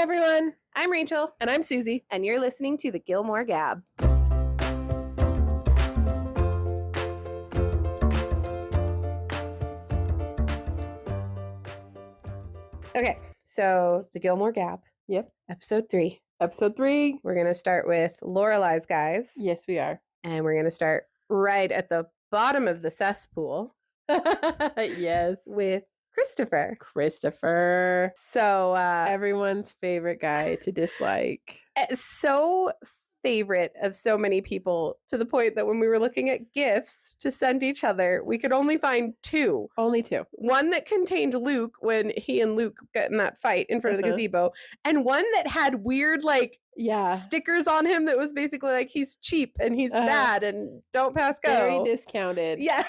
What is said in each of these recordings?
everyone. I'm Rachel. And I'm Susie. And you're listening to the Gilmore Gab. Okay, so the Gilmore Gab. Yep. Episode 3. Episode 3. We're going to start with Lorelai's guys. Yes, we are. And we're going to start right at the bottom of the cesspool. Yes. With Christopher. So, everyone's favorite guy to dislike. So favorite of so many people, to the point that when we were looking at gifts to send each other, we could only find 2. Only 2. One that contained Luke when he and Luke got in that fight in front of the gazebo, and one that had weird stickers on him that was basically like he's cheap and he's bad and don't pass go. Very discounted. Yeah.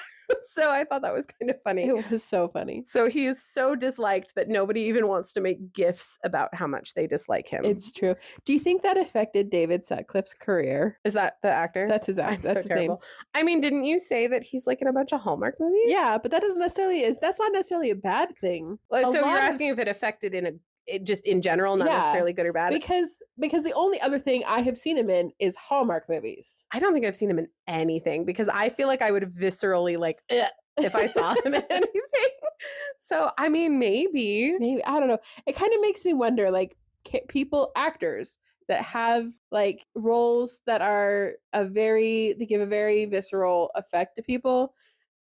So I thought that was kind of funny. It was so funny. So he is so disliked that nobody even wants to make gifs about how much they dislike him. It's true. Do you think that affected David Sutcliffe's career? Is that the actor? That's his actor. That's so his terrible. name. I mean, didn't you say that he's like in a bunch of Hallmark movies? Yeah, but that's not necessarily a bad thing. So you're asking if it affected just in general, not necessarily good or bad? Because the only other thing I have seen him in is Hallmark movies. I don't think I've seen him in anything, because I feel like I would viscerally if I saw him in anything. So, I mean, maybe, I don't know. It kind of makes me wonder, actors that have roles that are they give a very visceral effect to people,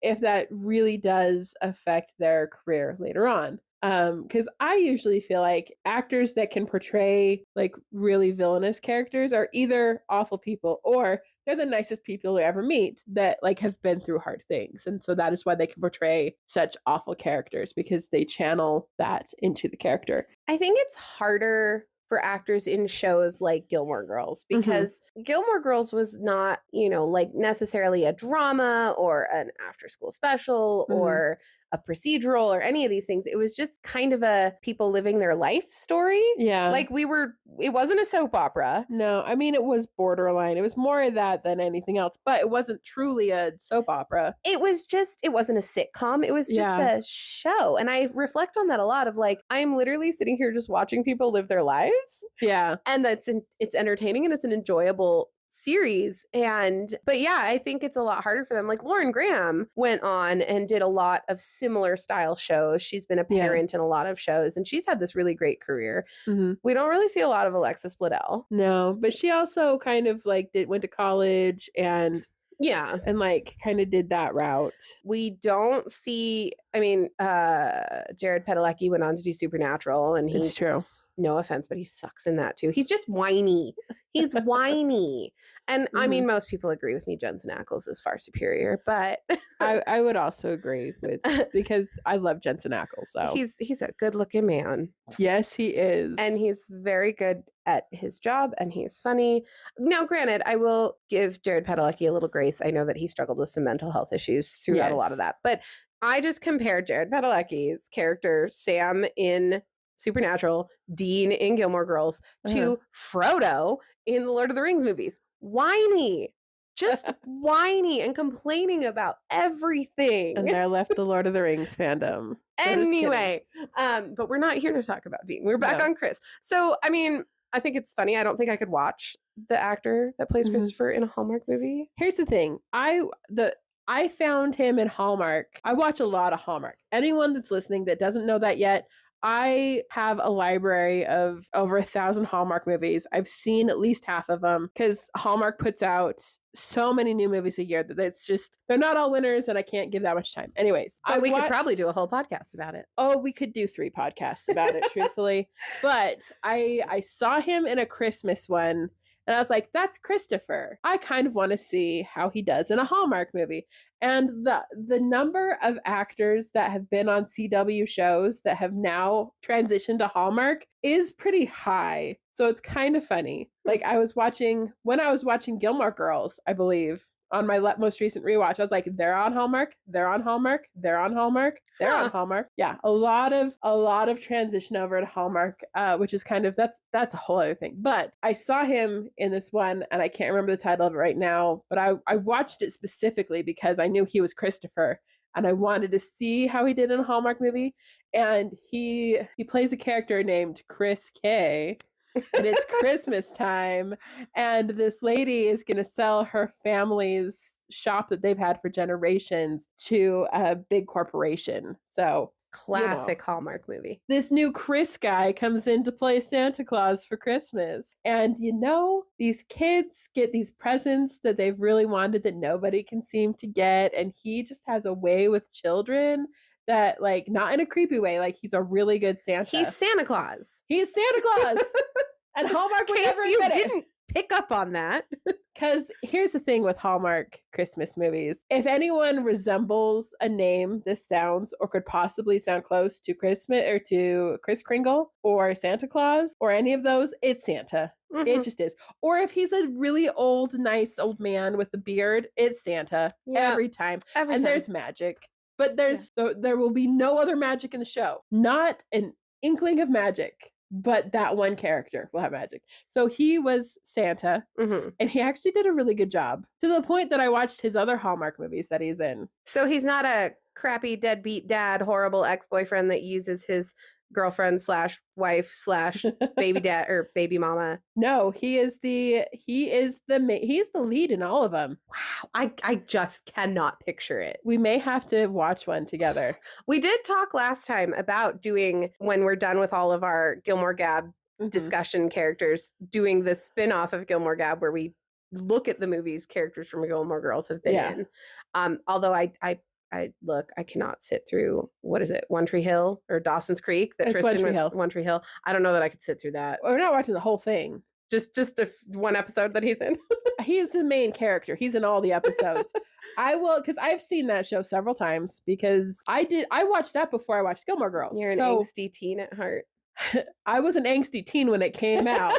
if that really does affect their career later on. Because I usually feel like actors that can portray really villainous characters are either awful people or they're the nicest people you ever meet that have been through hard things. And so that is why they can portray such awful characters, because they channel that into the character. I think it's harder for actors in shows like Gilmore Girls, because Gilmore Girls was not, necessarily a drama or an after school special or a procedural or any of these things. It was just kind of a people living their life story. Yeah. It wasn't a soap opera. No, I mean, it was borderline. It was more of that than anything else, but it wasn't truly a soap opera. It wasn't a sitcom. It was just a show. And I reflect on that a lot of I'm literally sitting here just watching people live their lives. Yeah. And it's entertaining and it's an enjoyable series. But I think it's a lot harder for them. Lauren Graham went on and did a lot of similar style shows. She's been a parent in a lot of shows, and she's had this really great career. We don't really see a lot of Alexis Bledel. No, but she also kind of went to college and kind of did that route. We don't see, Jared Padalecki went on to do Supernatural, and it's true. No offense, but he sucks in that too. He's just whiny. He's whiny. And I mean, most people agree with me, Jensen Ackles is far superior, but I would also agree with, because I love Jensen Ackles. So he's a good looking man. Yes, he is. And he's very good at his job, and he's funny. Now, granted, I will give Jared Padalecki a little grace. I know that he struggled with some mental health issues throughout a lot of that, but I just compared Jared Padalecki's character, Sam in Supernatural, Dean in Gilmore Girls, to Frodo in the Lord of the Rings movies. Whiny. Just whiny and complaining about everything. And there left the Lord of the Rings fandom. Anyway, but we're not here to talk about Dean. We're back on Chris. So, I mean, I think it's funny. I don't think I could watch the actor that plays Christopher in a Hallmark movie. Here's the thing. I found him in Hallmark. I watch a lot of Hallmark. Anyone that's listening that doesn't know that yet, I have a library of over 1,000 Hallmark movies. I've seen at least half of them, because Hallmark puts out so many new movies a year that it's just, they're not all winners, and I can't give that much time. Anyways, we could probably do a whole podcast about it. Oh, we could do 3 podcasts about it, truthfully. But I saw him in a Christmas one, and I was like, that's Christopher. I kind of want to see how he does in a Hallmark movie. And the number of actors that have been on CW shows that have now transitioned to Hallmark is pretty high. So it's kind of funny. When I was watching Gilmore Girls, I believe, on my most recent rewatch, I was like, they're on Hallmark, they're on Hallmark, they're on Hallmark, they're on Hallmark. Yeah, a lot of transition over to Hallmark, which is kind of, that's a whole other thing. But I saw him in this one, and I can't remember the title of it right now, but I watched it specifically because I knew he was Christopher, and I wanted to see how he did in a Hallmark movie. And he plays a character named Chris K. And it's Christmas time, and this lady is going to sell her family's shop that they've had for generations to a big corporation. So, classic Hallmark movie. This new Chris guy comes in to play Santa Claus for Christmas. And these kids get these presents that they've really wanted that nobody can seem to get. And he just has a way with children that, like, not in a creepy way, like, he's a really good Santa. He's Santa Claus. He's Santa Claus. And Hallmark would never admit it. You didn't pick up on that. Because here's the thing with Hallmark Christmas movies. If anyone resembles a name this sounds or could possibly sound close to Christmas or to Kris Kringle or Santa Claus or any of those, it's Santa. Mm-hmm. It just is. Or if he's a really old, nice old man with a beard, it's Santa every time. And there's magic. But there will be no other magic in the show. Not an inkling of magic. But that one character will have magic. So he was Santa, and he actually did a really good job, to the point that I watched his other Hallmark movies that he's in. So he's not a crappy deadbeat dad, horrible ex-boyfriend that uses his girlfriend / wife / baby dad or baby mama. No, he's the lead in all of them. Wow, I just cannot picture it. We may have to watch one together. We did talk last time about doing, when we're done with all of our Gilmore Gab discussion characters, doing the spin-off of Gilmore Gab where we look at the movies characters from Gilmore Girls have been in. Although I cannot sit through, what is it, One Tree Hill or Dawson's Creek? It's One Tree Hill. I don't know that I could sit through that. We're not watching the whole thing. Just one episode that he's in. He's the main character. He's in all the episodes. I will, because I've seen that show several times, because I watched that before I watched Gilmore Girls. You're an angsty teen at heart. I was an angsty teen when it came out.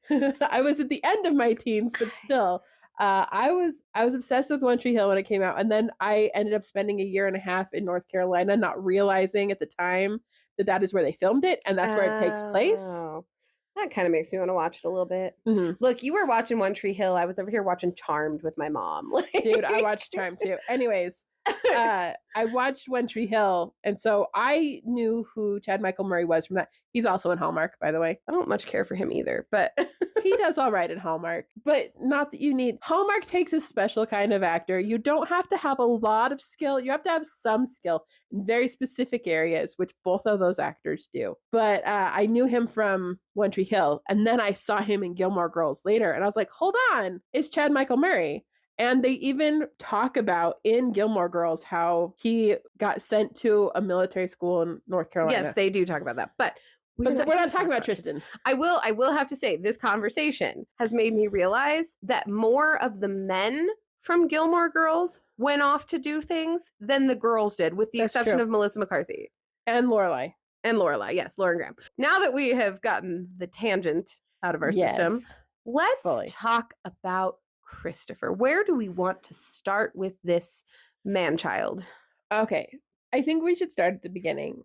I was at the end of my teens, but still. I was obsessed with One Tree Hill when it came out, and then I ended up spending a year and a half in North Carolina, not realizing at the time that is where they filmed it, and that's where it takes place. That kind of makes me want to watch it a little bit. Look, you were watching One Tree Hill. I was over here watching Charmed with my mom. Dude, I watched Charmed too. Anyways, I watched One Tree Hill, and so I knew who Chad Michael Murray was from that. He's also in Hallmark, by the way. I don't much care for him either, but he does all right in Hallmark. But not that you need. Hallmark takes a special kind of actor. You don't have to have a lot of skill. You have to have some skill in very specific areas, which both of those actors do. But I knew him from One Tree Hill, and then I saw him in Gilmore Girls later, and I was like, hold on, it's Chad Michael Murray. And they even talk about in Gilmore Girls how he got sent to a military school in North Carolina. Yes, they do talk about that. But we're not talking about Tristan. I will have to say, this conversation has made me realize that more of the men from Gilmore Girls went off to do things than the girls did, with the exception of Melissa McCarthy. And Lorelai. Yes, Lauren Graham. Now that we have gotten the tangent out of our system, let's talk about Christopher. Where do we want to start with this man-child? Okay, I think we should start at the beginning.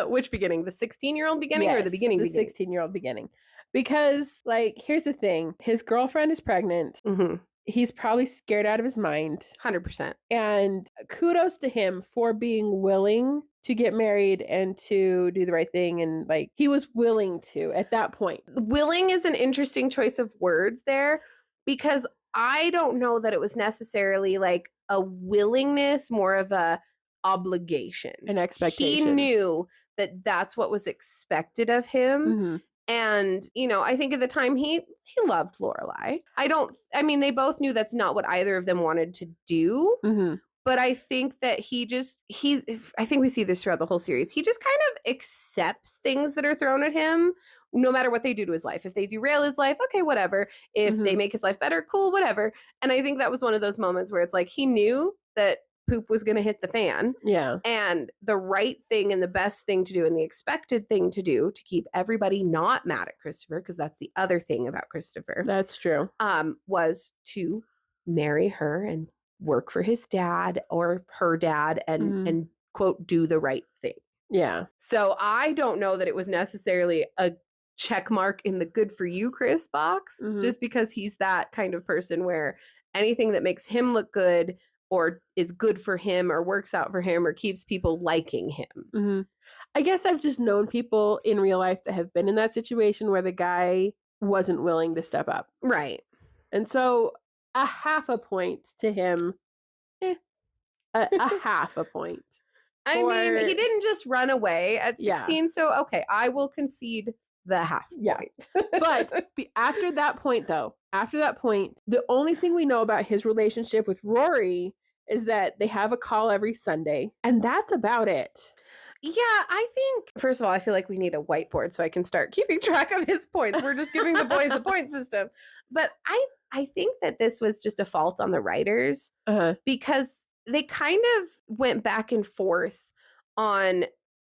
Which beginning? The 16-year-old beginning or the beginning? The 16-year-old beginning. Because, like, here's the thing. His girlfriend is pregnant. He's probably scared out of his mind. 100%. And kudos to him for being willing to get married and to do the right thing. And, like, he was willing to at that point. Willing is an interesting choice of words there, because I don't know that it was necessarily like a willingness, more of a obligation. An expectation. He knew that that's what was expected of him. And, I think at the time he loved Lorelai. They both knew that's not what either of them wanted to do. But I think that I think we see this throughout the whole series. He just kind of accepts things that are thrown at him, no matter what they do to his life. If they derail his life, okay, whatever. If they make his life better, cool, whatever. And I think that was one of those moments where it's like he knew that poop was going to hit the fan. Yeah. And the right thing and the best thing to do and the expected thing to do to keep everybody not mad at Christopher, because that's the other thing about Christopher. That's true. Was to marry her and work for his dad or her dad and quote, do the right thing. Yeah. So I don't know that it was necessarily a check mark in the good for you, Chris box, just because he's that kind of person where anything that makes him look good or is good for him or works out for him or keeps people liking him. Mm-hmm. I guess I've just known people in real life that have been in that situation where the guy wasn't willing to step up. Right. And so a half a point to him, a half a point. I mean, he didn't just run away at 16, so okay, I will concede the half point. But after that point, the only thing we know about his relationship with Rory is that they have a call every Sunday, and that's about it. Yeah, I think, first of all, I feel like we need a whiteboard so I can start keeping track of his points. We're just giving the boys a point system. But I think that this was just a fault on the writers because they kind of went back and forth on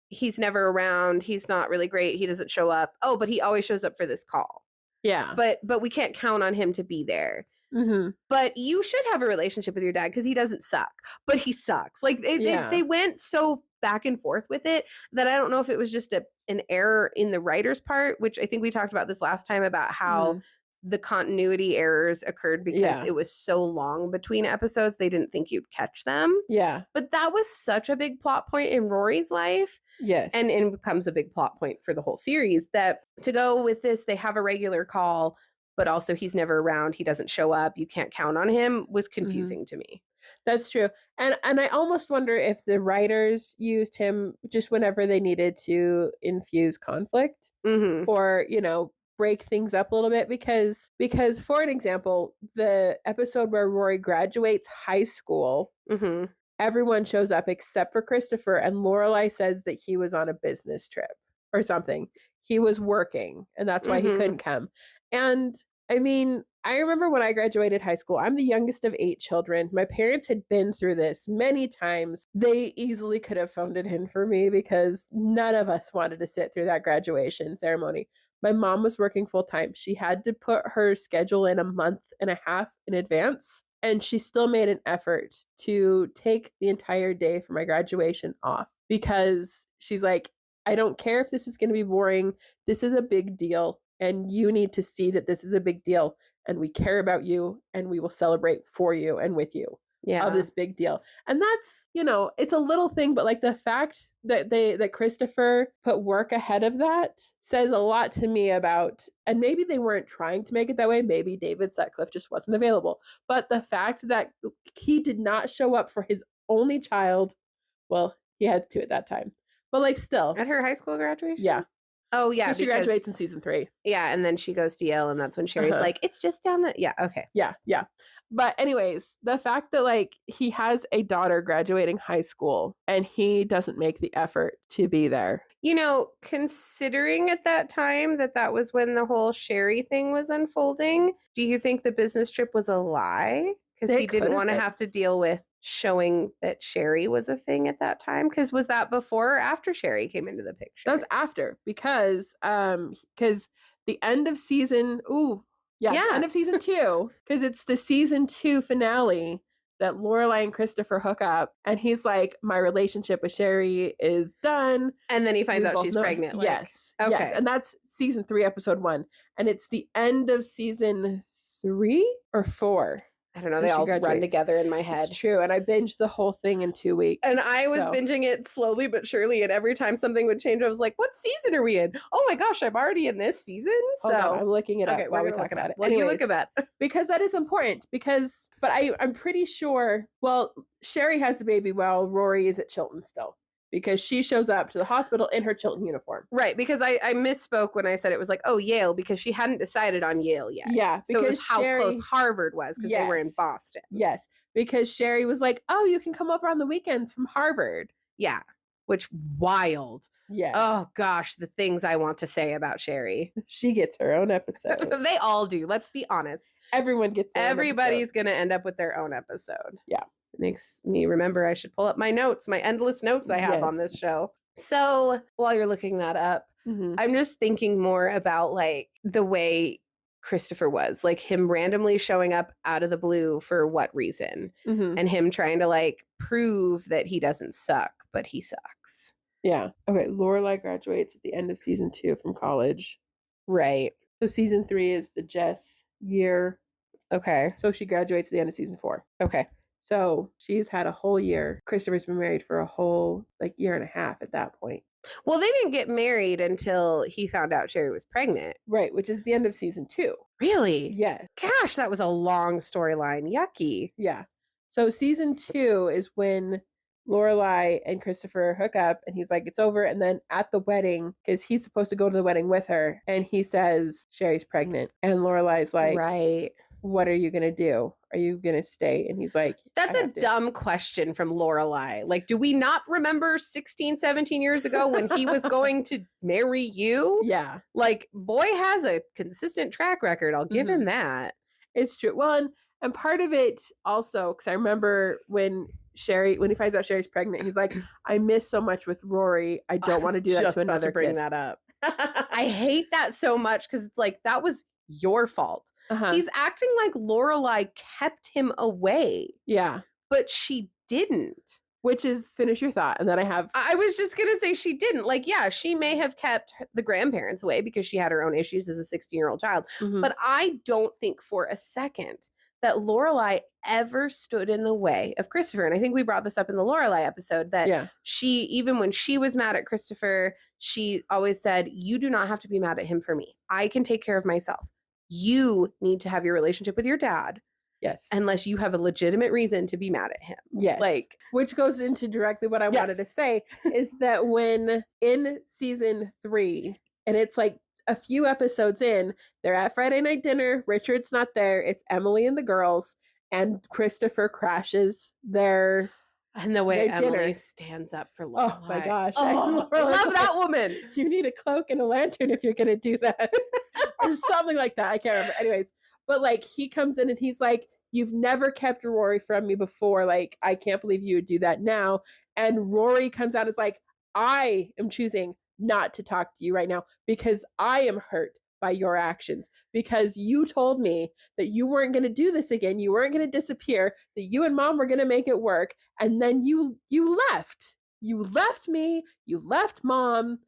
he's never around, he's not really great, he doesn't show up. Oh, but he always shows up for this call. Yeah. But we can't count on him to be there. Mm-hmm. But you should have a relationship with your dad because he doesn't suck, but he sucks. Like they went so back and forth with it that I don't know if it was just an error in the writer's part, which I think we talked about this last time about how the continuity errors occurred because it was so long between episodes they didn't think you'd catch them. Yeah. But that was such a big plot point in Rory's life. Yes. And it becomes a big plot point for the whole series that to go with this, they have a regular call, but also he's never around, he doesn't show up, you can't count on him, was confusing to me. That's true. And I almost wonder if the writers used him just whenever they needed to infuse conflict or, break things up a little bit because for an example, the episode where Rory graduates high school, everyone shows up except for Christopher, and Lorelai says that he was on a business trip or something. He was working, and that's why he couldn't come. And I mean, I remember when I graduated high school, I'm the youngest of 8 children. My parents had been through this many times. They easily could have phoned it in for me because none of us wanted to sit through that graduation ceremony. My mom was working full time. She had to put her schedule in a month and a half in advance, and she still made an effort to take the entire day for my graduation off because she's like, I don't care if this is going to be boring. This is a big deal. And you need to see that this is a big deal and we care about you and we will celebrate for you and with you of this big deal. And that's, it's a little thing, but like the fact that Christopher put work ahead of that says a lot to me about, and maybe they weren't trying to make it that way. Maybe David Sutcliffe just wasn't available. But the fact that he did not show up for his only child, well, he had 2 at that time, but like still. At her high school graduation? Yeah. Oh, yeah. She graduates in season 3. Yeah, and then she goes to Yale, and that's when Sherry's like, it's just down the... Yeah, okay. Yeah. But anyways, the fact that like he has a daughter graduating high school and he doesn't make the effort to be there. Considering at that time that was when the whole Sherry thing was unfolding, do you think the business trip was a lie? Because he didn't want to have to deal with showing that Sherry was a thing at that time? Because was that before or after Sherry came into the picture? That was after because the end of season end of season 2, because it's the season 2 finale that Lorelai and Christopher hook up, and he's like, my relationship with Sherry is done. And then he finds out she's pregnant. Yes. And that's season 3, episode 1. And it's the end of season 3 or 4. I don't know. They all run together in my head. It's true. And I binged the whole thing in 2 weeks. And I was binging it slowly but surely. And every time something would change, I was like, what season are we in? Oh my gosh, I'm already in this season? So I'm looking it up while we talk about it. Well, you look at that. Because that is important. But I'm pretty sure, Sherry has the baby while Rory is at Chilton still. Because she shows up to the hospital in her Chilton uniform. Right, because I misspoke when I said it was like, Yale, because she hadn't decided on Yale yet. Yeah. So it was how close Harvard was, because they were in Boston. Yes, because Sherry was like, you can come over on the weekends from Harvard. Yeah, which wild. Yes. Oh, gosh, the things I want to say about Sherry. She gets her own episode. They all do, let's be honest. Everyone gets their Everybody's going to end up with their own episode. Yeah. Makes me remember I should pull up my notes, my endless notes I have on this show. So while you're looking that up, I'm just thinking more about like the way Christopher was, like him randomly showing up out of the blue for what reason, and him trying to like prove that he doesn't suck, but he sucks. Yeah. Okay. Lorelai graduates at the end of season 2 from college. Right. So season 3 is the Jess year. Okay. So she graduates at the end of season 4. Okay. So she's had a whole year. Christopher's been married for a whole year and a half at that point. Well, they didn't get married until he found out Cheery was pregnant. Right, which is the end of season 2. Really? Yeah. Gosh, that was a long storyline. Yucky. Yeah. So season 2 is when Lorelai and Christopher hook up, and he's like, it's over. And then at the wedding, because he's supposed to go to the wedding with her, and he says Sherry's pregnant. And Lorelai's like, right. What are you going to do? Are you going to stay? And he's like, that's a dumb question from Lorelai. Like, do we not remember 16, 17 years ago when he was going to marry you? Yeah. Like, boy has a consistent track record. I'll give him that. It's true. Well, and part of it also, because I remember when he finds out Sherry's pregnant, he's like, I miss so much with Rory. I don't want to do that to another bring kid. that up. I hate that so much because it's like, that was your fault. He's acting like Lorelai kept him away. Yeah. But she didn't. Which is, finish your thought. And then I was just going to say she didn't. Like, yeah, she may have kept the grandparents away because she had her own issues as a 16-year-old child. But I don't think for a second that Lorelai ever stood in the way of Christopher. And I think we brought this up in the Lorelai episode that she, even when she was mad at Christopher, she always said, you do not have to be mad at him for me. I can take care of myself. You need to have your relationship with your dad. Yes. Unless you have a legitimate reason to be mad at him. Yes. Which goes into directly what I wanted to say is that when in season 3, and it's like a few episodes in, they're at Friday night dinner, Richard's not there, it's Emily and the girls, and Christopher crashes their and the way Emily dinner. Stands up for Lorelai. Oh my gosh. Oh, I love that woman. You need a cloak and a lantern if you're going to do that. Or something like that. I can't remember. Anyways, but he comes in and he's like, you've never kept Rory from me before. Like, I can't believe you would do that now. And Rory comes out as like, I am choosing not to talk to you right now because I am hurt by your actions, because you told me that you weren't going to do this again. You weren't going to disappear, that you and mom were going to make it work. And then you left. You left me. You left mom.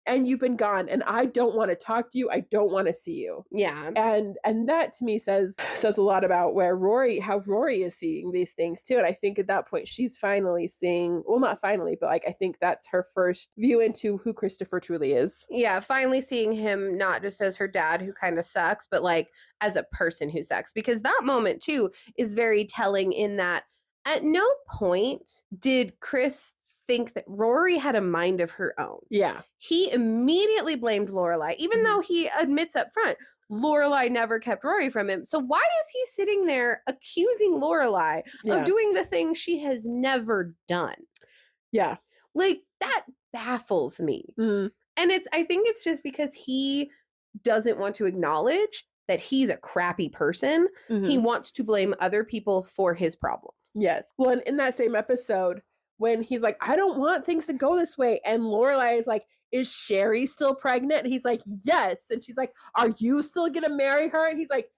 And you've been gone, and I don't want to talk to you. I don't want to see you. Yeah. And that to me says a lot about how Rory is seeing these things too. And I think at that point she's finally seeing, well, not finally, but I think that's her first view into who Christopher truly is. Yeah, finally seeing him not just as her dad who kind of sucks, but as a person who sucks. Because that moment too is very telling in that at no point did Chris think that Rory had a mind of her own. Yeah. He immediately blamed Lorelai, even though he admits up front, Lorelai never kept Rory from him. So why is he sitting there accusing Lorelai of doing the thing she has never done? Yeah. That baffles me. And I think it's just because he doesn't want to acknowledge that he's a crappy person. He wants to blame other people for his problems. Yes. Well, and in that same episode, when he's like, I don't want things to go this way. And Lorelai is like, is Sherry still pregnant? And he's like, yes. And she's like, are you still going to marry her? And he's like,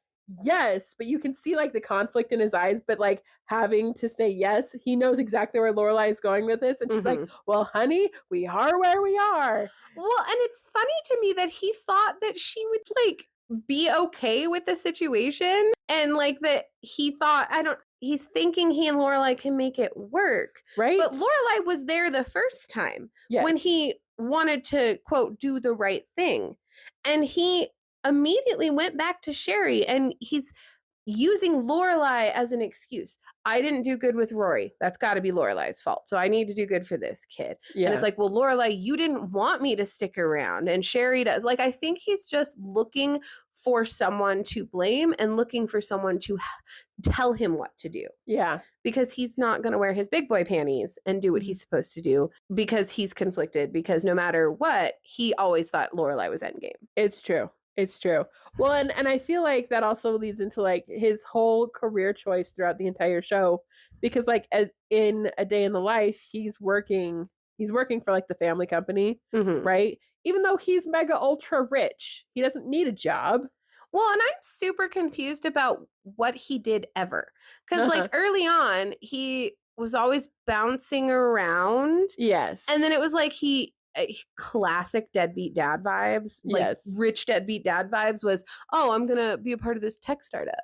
yes. But you can see the conflict in his eyes, but having to say yes, he knows exactly where Lorelai is going with this. And she's like, well, honey, we are where we are. Well, and it's funny to me that he thought that she would be okay with the situation. And that he thought, he's thinking he and Lorelai can make it work. Right. But Lorelai was there the first time when he wanted to, quote, do the right thing. And he immediately went back to Sherry and he's using Lorelai as an excuse. I didn't do good with Rory. That's got to be Lorelai's fault. So I need to do good for this kid. Yeah. And it's like, well, Lorelai, you didn't want me to stick around. And Sherry does. I think he's just looking for someone to blame and looking for someone to tell him what to do. Yeah. Because he's not going to wear his big boy panties and do what he's supposed to do because he's conflicted. Because no matter what, he always thought Lorelai was endgame. It's true. It's true. Well, and I feel like that also leads into his whole career choice throughout the entire show, because in A Day in the Life, he's working for the family company, right? Even though he's mega ultra rich, he doesn't need a job. Well, and I'm super confused about what he did ever. Because early on, he was always bouncing around. Yes. And then it was classic deadbeat dad vibes. Yes. Rich deadbeat dad vibes was, oh, I'm going to be a part of this tech startup.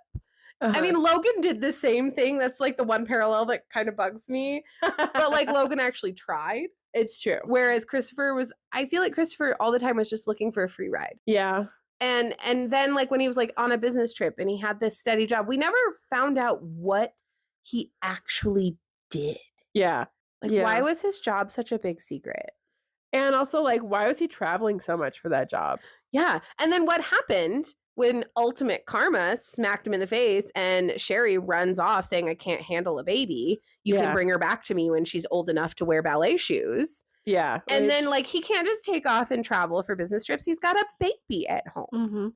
I mean, Logan did the same thing. That's like the one parallel that kind of bugs me. But like Logan actually tried. It's true. Whereas Christopher I feel like Christopher all the time was just looking for a free ride. Yeah. And then like when he was like on a business trip and he had this steady job, we never found out what he actually did. Yeah. Like why was his job such a big secret? And also like why was he traveling so much for that job? Yeah. And then what happened when ultimate karma smacked him in the face and Cheery runs off saying, I can't handle a baby. You can bring her back to me when she's old enough to wear ballet shoes. Yeah. And then like he can't just take off and travel for business trips. He's got a baby at home. Mm-hmm.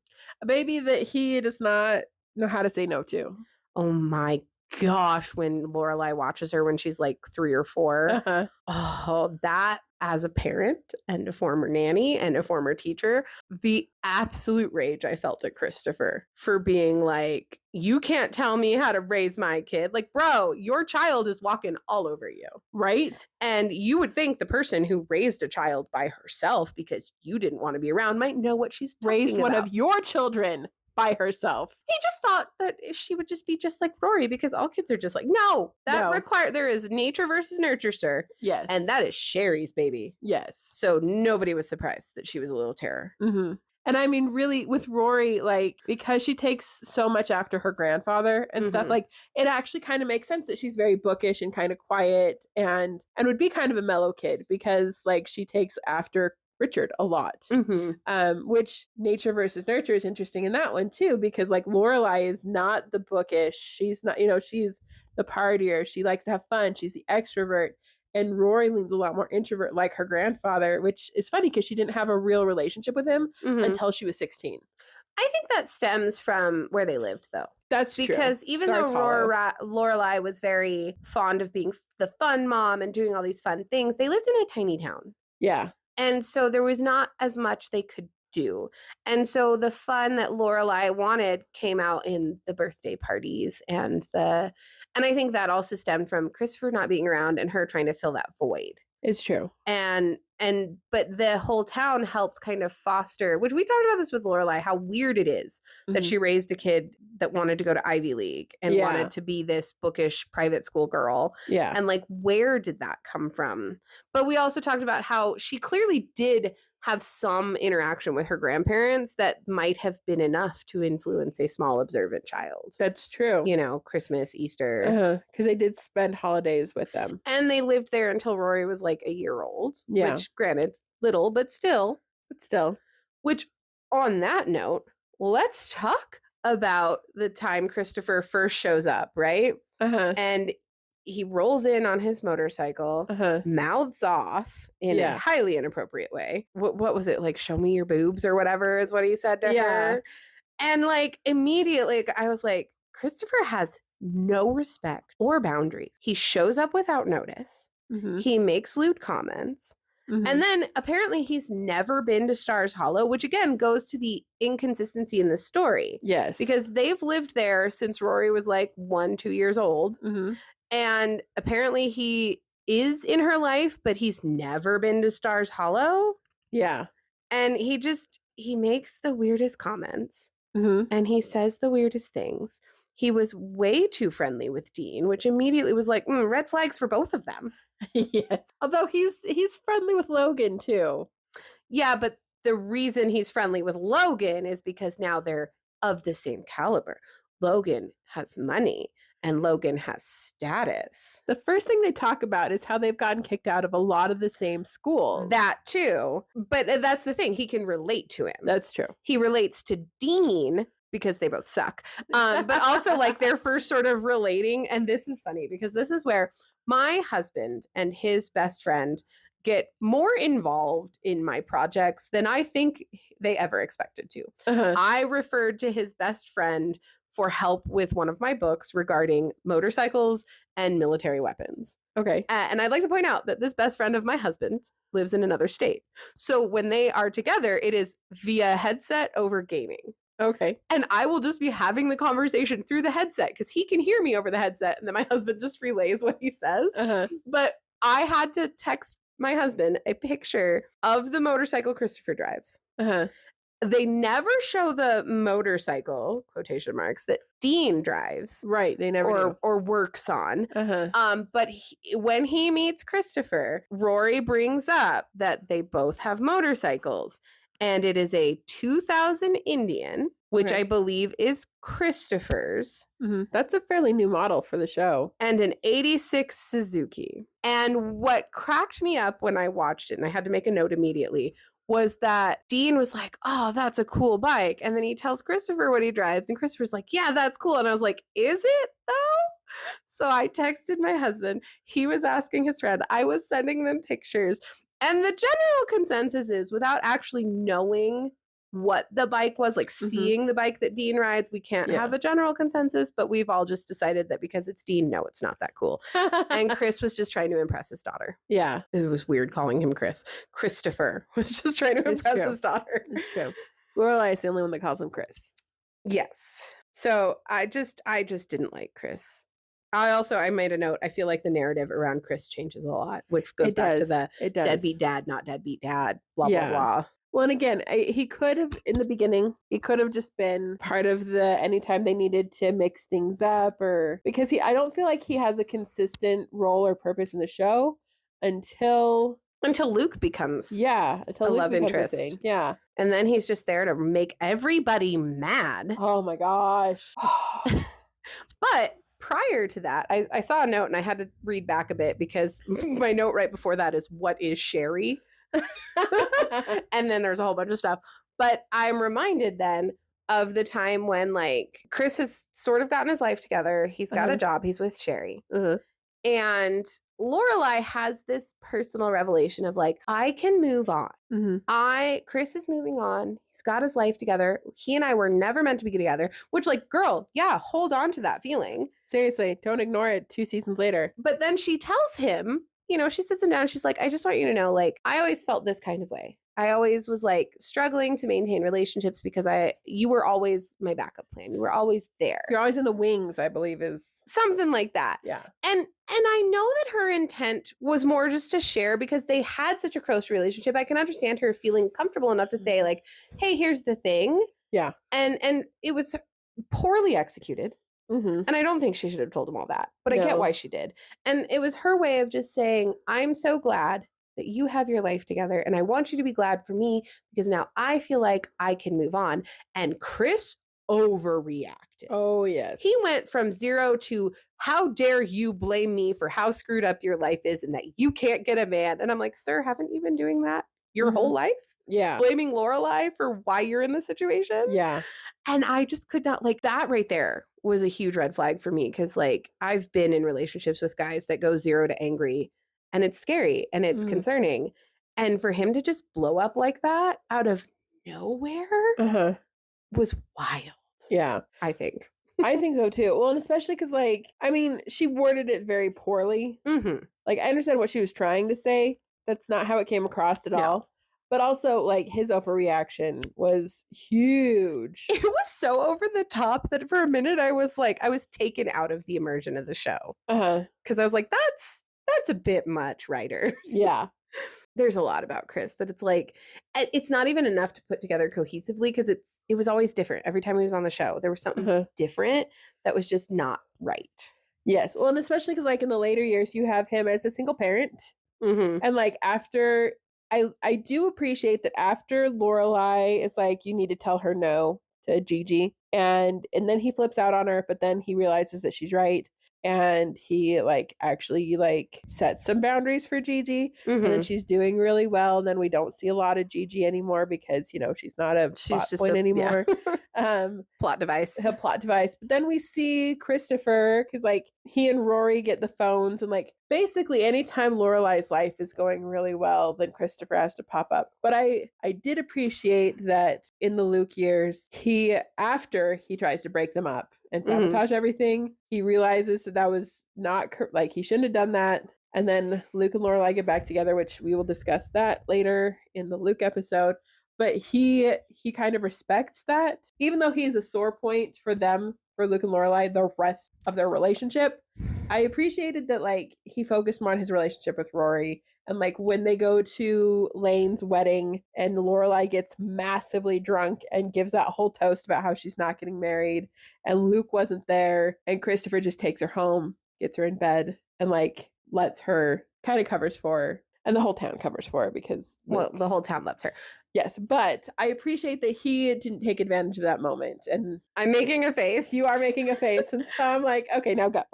A baby that he does not know how to say no to. Oh my gosh, when Lorelai watches her when she's like 3 or 4. Oh, that as a parent and a former nanny and a former teacher, the absolute rage I felt at Christopher for being like, you can't tell me how to raise my kid. Like, bro, your child is walking all over you. Right? And you would think the person who raised a child by herself because you didn't want to be around might know what she's talking raised one about. of your children by herself. He just thought that she would just be just like Rory because all kids are just like, no, there is nature versus nurture, sir. Yes. And that is Chery's baby. Yes. So nobody was surprised that she was a little terror. Mm-hmm. And I mean, really, with Rory, like, because she takes so much after her grandfather and stuff, like, it actually kind of makes sense that she's very bookish and kind of quiet and would be kind of a mellow kid because, like, she takes after Richard a lot. Which nature versus nurture is interesting in that one, too, because, like, Lorelai is not the bookish. She's not, she's the partier. She likes to have fun. She's the extrovert. And Rory leans a lot more introvert like her grandfather, which is funny because she didn't have a real relationship with him until she was 16. I think that stems from where they lived, though. That's true. Because even though Lorelai was very fond of being the fun mom and doing all these fun things, they lived in a tiny town. Yeah. And so there was not as much they could do. And so the fun that Lorelai wanted came out in the birthday parties and I think that also stemmed from Christopher not being around and her trying to fill that void. It's true. But the whole town helped kind of foster, which we talked about this with Lorelai, how weird it is that she raised a kid that wanted to go to Ivy League and wanted to be this bookish private school girl. Yeah. And like, where did that come from? But we also talked about how she clearly did have some interaction with her grandparents that might have been enough to influence a small observant child. That's true. Christmas, Easter. Because they did spend holidays with them. And they lived there until Rory was like a year old. Yeah. Which, granted, little, but still. Which, on that note, let's talk about the time Christopher first shows up, right? And he rolls in on his motorcycle, mouths off in a highly inappropriate way. What was it? Like, show me your boobs or whatever is what he said to her. And like immediately I was like, Christopher has no respect or boundaries. He shows up without notice. He makes lewd comments. And then apparently he's never been to Stars Hollow, which again goes to the inconsistency in the story. Yes. Because they've lived there since Rory was like 1-2 years old. And apparently he is in her life, but he's never been to Stars Hollow. Yeah. And he makes the weirdest comments. And he says the weirdest things. He was way too friendly with Dean, which immediately was like, red flags for both of them. Yeah. Although he's friendly with Logan too. Yeah, but the reason he's friendly with Logan is because now they're of the same caliber. Logan has money and Logan has status. The first thing they talk about is how they've gotten kicked out of a lot of the same schools. That too. But that's the thing. He can relate to him. That's true. He relates to Dean because they both suck. But also like their first sort of relating. And this is funny because this is where my husband and his best friend get more involved in my projects than I think they ever expected to. I referred to his best friend for help with one of my books regarding motorcycles and military weapons. Okay. And I'd like to point out that this best friend of my husband lives in another state. So when they are together, it is via headset over gaming. Okay. And I will just be having the conversation through the headset because he can hear me over the headset and then my husband just relays what he says. But I had to text my husband a picture of the motorcycle Christopher drives they never show the motorcycle, quotation marks, that Dean drives. Right, they never do. Or works on. Uh-huh. But when he meets Christopher, Rory brings up that they both have motorcycles. And it is a 2000 Indian, which I believe is Christopher's. Mm-hmm. That's a fairly new model for the show. And an 86 Suzuki. And what cracked me up when I watched it, and I had to make a note immediately, was that Dean was like, oh, that's a cool bike. And then he tells Christopher what he drives. And Christopher's like, yeah, that's cool. And I was like, is it though? So I texted my husband. He was asking his friend. I was sending them pictures. And the general consensus is, without actually knowing what the bike was, like seeing the bike that Dean rides, we can't have a general consensus, but we've all just decided that because it's Dean, no, it's not that cool. And Chris was just trying to impress his daughter. Yeah. It was weird calling him Chris. Christopher was just trying to impress his daughter. It's true. Lorelai is the only one that calls him Chris. Yes. So I just didn't like Chris. I made a note. I feel like the narrative around Chris changes a lot, which goes back to the deadbeat dad, not deadbeat dad, blah, blah, blah. Well, and again, he could have, in the beginning, he could have just been part of the anytime they needed to mix things up, or because I don't feel like he has a consistent role or purpose in the show until Luke becomes until a Luke love becomes interest. A thing. Yeah. And then he's just there to make everybody mad. Oh my gosh. But prior to that, I saw a note and I had to read back a bit because my note right before that is, what is Sherry? And then there's a whole bunch of stuff. But I'm reminded then of the time when, like, Chris has sort of gotten his life together. He's got a job. He's with Sherry. And Lorelai has this personal revelation of, like, I can move on. Chris is moving on. He's got his life together. He and I were never meant to be together, which, like, girl, yeah, hold on to that feeling. Seriously, don't ignore it 2 seasons later. But then she tells him, she sits him down. She's like, I just want you to know, like, I always felt this kind of way. I always was, like, struggling to maintain relationships because you were always my backup plan. You were always there. You're always in the wings, I believe, is something like that. Yeah. And I know that her intent was more just to share because they had such a close relationship. I can understand her feeling comfortable enough to say, like, hey, here's the thing. Yeah. And it was poorly executed. And I don't think she should have told him all that, but I get why she did. And it was her way of just saying, I'm so glad that you have your life together, and I want you to be glad for me because now I feel like I can move on. And Chris overreacted. Oh, yes. He went from 0 to, how dare you blame me for how screwed up your life is and that you can't get a man. And I'm like, sir, haven't you been doing that your whole life? Yeah. Blaming Lorelai for why you're in this situation? Yeah. And I just could not, like, that right there was a huge red flag for me because, like, I've been in relationships with guys that go 0 to angry, and it's scary and it's concerning. And for him to just blow up like that out of nowhere was wild. Yeah. I think. I think so too. Well, and especially because, like, I mean, she worded it very poorly. Like, I understand what she was trying to say. That's not how it came across at all. But also, like, his overreaction was huge. It was so over the top that for a minute I was taken out of the immersion of the show. Because I was like, that's a bit much, writers. Yeah. There's a lot about Chris that it's like, it's not even enough to put together cohesively because it was always different. Every time he was on the show, there was something different that was just not right. Yes. Well, and especially because, like, in the later years, you have him as a single parent. And, like, after... I do appreciate that after Lorelai is like, you need to tell her no to Gigi. And then he flips out on her, but then he realizes that she's right. And he, like, actually, like, sets some boundaries for Gigi. And then she's doing really well. And then we don't see a lot of Gigi anymore because, she's not a plot point anymore. Plot device. A plot device. But then we see Christopher because, like, he and Rory get the phones, and, like, basically anytime Lorelai's life is going really well, then Christopher has to pop up. But I did appreciate that in the Luke years, after he tries to break them up and sabotage everything, he realizes that was not, like, he shouldn't have done that. And then Luke and Lorelai get back together, which we will discuss that later in the Luke episode. But he kind of respects that, even though he is a sore point for them, for Luke and Lorelai, the rest of their relationship. I appreciated that, like, he focused more on his relationship with Rory And like when they go to Lane's wedding and Lorelai gets massively drunk and gives that whole toast about how she's not getting married and Luke wasn't there and Christopher just takes her home, gets her in bed and like lets her, kind of covers for her. And the whole town covers for her because Luke. Well, the whole town lets her. Yes, but I appreciate that he didn't take advantage of that moment. And I'm making a face. You are making a face. And so I'm like, okay, now go.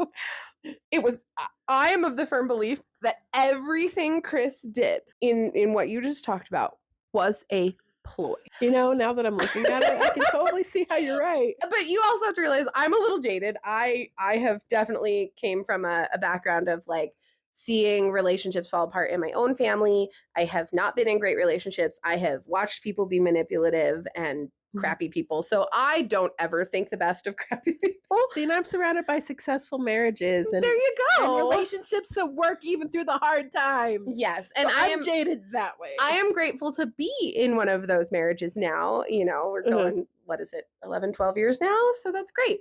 I am of the firm belief that everything Chris did in what you just talked about was a ploy. Now that I'm looking at it, I can totally see how you're right. But you also have to realize I'm a little jaded. I have definitely came from a background of like seeing relationships fall apart in my own family. I have not been in great relationships. I have watched people be manipulative and crappy people. So I don't ever think the best of crappy people. See, and I'm surrounded by successful marriages. And there you go. And relationships that work even through the hard times. Yes. And so I'm jaded that way. I am grateful to be in one of those marriages now. We're going, what is it, 11, 12 years now? So that's great.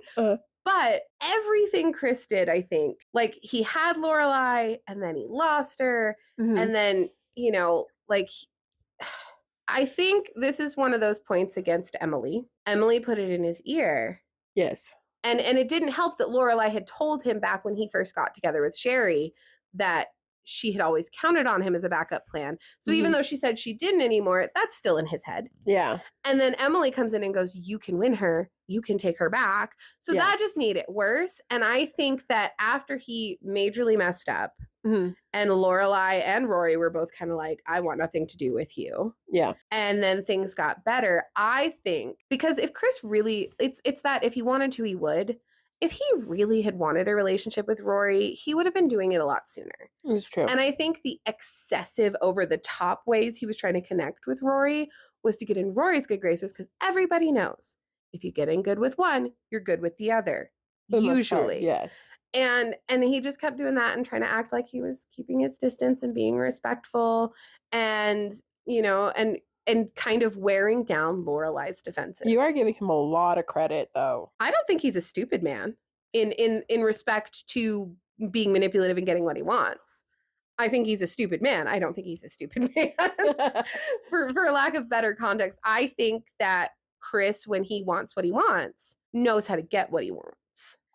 But everything Chris did, I think, like he had Lorelai and then he lost her. And then, I think this is one of those points against Emily. Emily put it in his ear. Yes. And it didn't help that Lorelai had told him back when he first got together with Cheery that she had always counted on him as a backup plan. So even though she said she didn't anymore, that's still in his head. Yeah. And then Emily comes in and goes, you can win her. You can take her back. So that just made it worse. And I think that after he majorly messed up and Lorelai and Rory were both kind of like, I want nothing to do with you. Yeah. And then things got better. I think because if Chris really, it's that if he wanted to, he would. If he really had wanted a relationship with Rory, he would have been doing it a lot sooner. It's true. And I think the excessive over the top ways he was trying to connect with Rory was to get in Rory's good graces because everybody knows if you get in good with one, you're good with the other. Usually. Yes. And he just kept doing that and trying to act like he was keeping his distance and being respectful and, and kind of wearing down Lorelai's defenses. You are giving him a lot of credit, though. I don't think he's a stupid man in respect to being manipulative and getting what he wants. I think he's a stupid man. I don't think he's a stupid man. for lack of better context, I think that Chris, when he wants what he wants, knows how to get what he wants.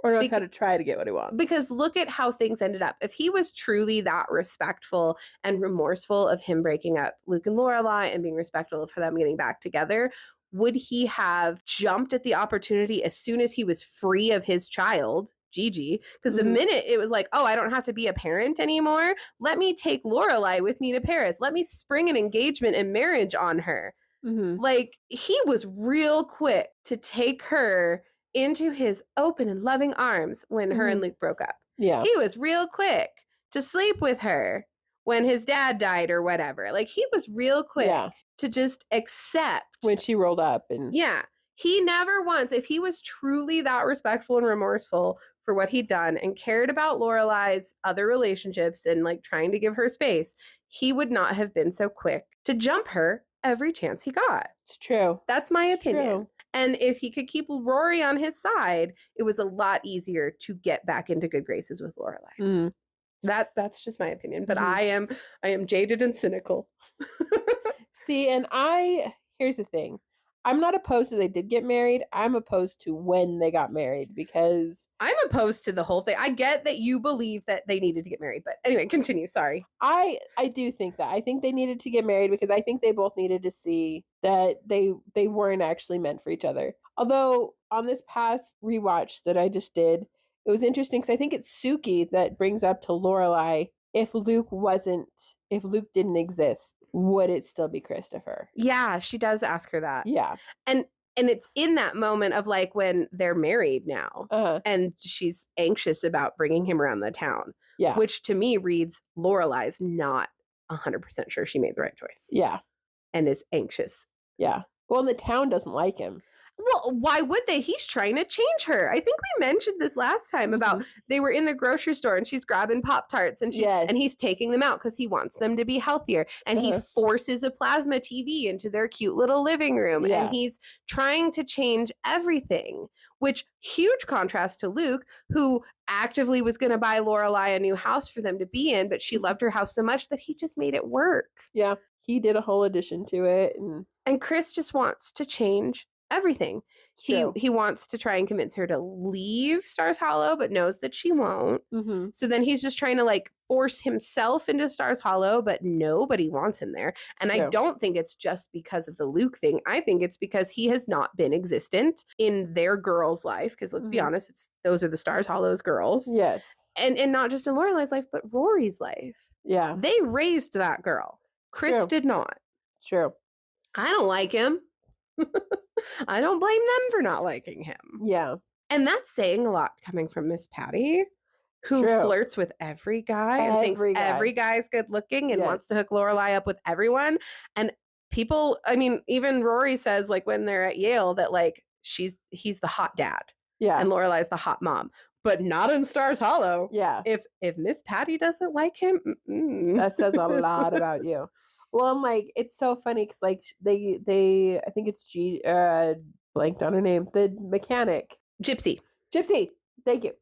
Or knows how to try to get what he wants. Because look at how things ended up. If he was truly that respectful and remorseful of him breaking up Luke and Lorelai and being respectful of them getting back together, would he have jumped at the opportunity as soon as he was free of his child, Gigi? Because the minute it was like, oh, I don't have to be a parent anymore. Let me take Lorelai with me to Paris. Let me spring an engagement and marriage on her. Like, he was real quick to take her into his open and loving arms when her and Luke broke up. Yeah. He was real quick to sleep with her when his dad died or whatever. Like, he was real quick to just accept. When she rolled up. And yeah. He never once, if he was truly that respectful and remorseful for what he'd done and cared about Lorelai's other relationships and like trying to give her space, he would not have been so quick to jump her every chance he got. It's true. That's my opinion. True. And if he could keep Rory on his side, it was a lot easier to get back into good graces with Lorelai. That's just my opinion. But I am jaded and cynical. See, and here's the thing. I'm not opposed to they did get married. I'm opposed to when they got married because I'm opposed to the whole thing. I get that you believe that they needed to get married, but anyway, continue. Sorry. I do think that. I think they needed to get married because I think they both needed to see that they weren't actually meant for each other. Although on this past rewatch that I just did, it was interesting because I think it's Suki that brings up to Lorelai, if Luke didn't exist, would it still be Christopher? Yeah, she does ask her that. Yeah. And it's in that moment of like when they're married now and she's anxious about bringing him around the town. Yeah. Which to me reads Lorelai's not 100% sure she made the right choice. Yeah. And is anxious. Yeah. Well, the town doesn't like him. Well, why would they? He's trying to change her. I think we mentioned this last time about they were in the grocery store and she's grabbing Pop-Tarts and and he's taking them out because he wants them to be healthier. And he forces a plasma TV into their cute little living room. And he's trying to change everything, which huge contrast to Luke, who actively was going to buy Lorelai a new house for them to be in, but she loved her house so much that he just made it work. Yeah, he did a whole addition to it. And Chris just wants to change everything. He wants to try and convince her to leave Stars Hollow, but knows that she won't. So then he's just trying to like force himself into Stars Hollow, but nobody wants him there. And I don't think it's just because of the Luke thing. I think it's because he has not been existent in their girl's life. Because let's be honest, those are the Stars Hollow's girls. Yes. And not just in Lorelai's life, but Rory's life. Yeah. They raised that girl. Chris did not. True. I don't like him. I don't blame them for not liking him. Yeah. And that's saying a lot coming from Miss Patty, who flirts with every guy and thinks every guy's good looking and wants to hook Lorelai up with everyone. And people, I mean, even Rory says, like, when they're at Yale, that like he's the hot dad. Yeah. And Lorelai's the hot mom. But not in Stars Hollow. Yeah. If Miss Patty doesn't like him, that says a lot about you. Well, I'm like, it's so funny because like they I think it's blanked on her name, the mechanic. Gypsy. Thank you.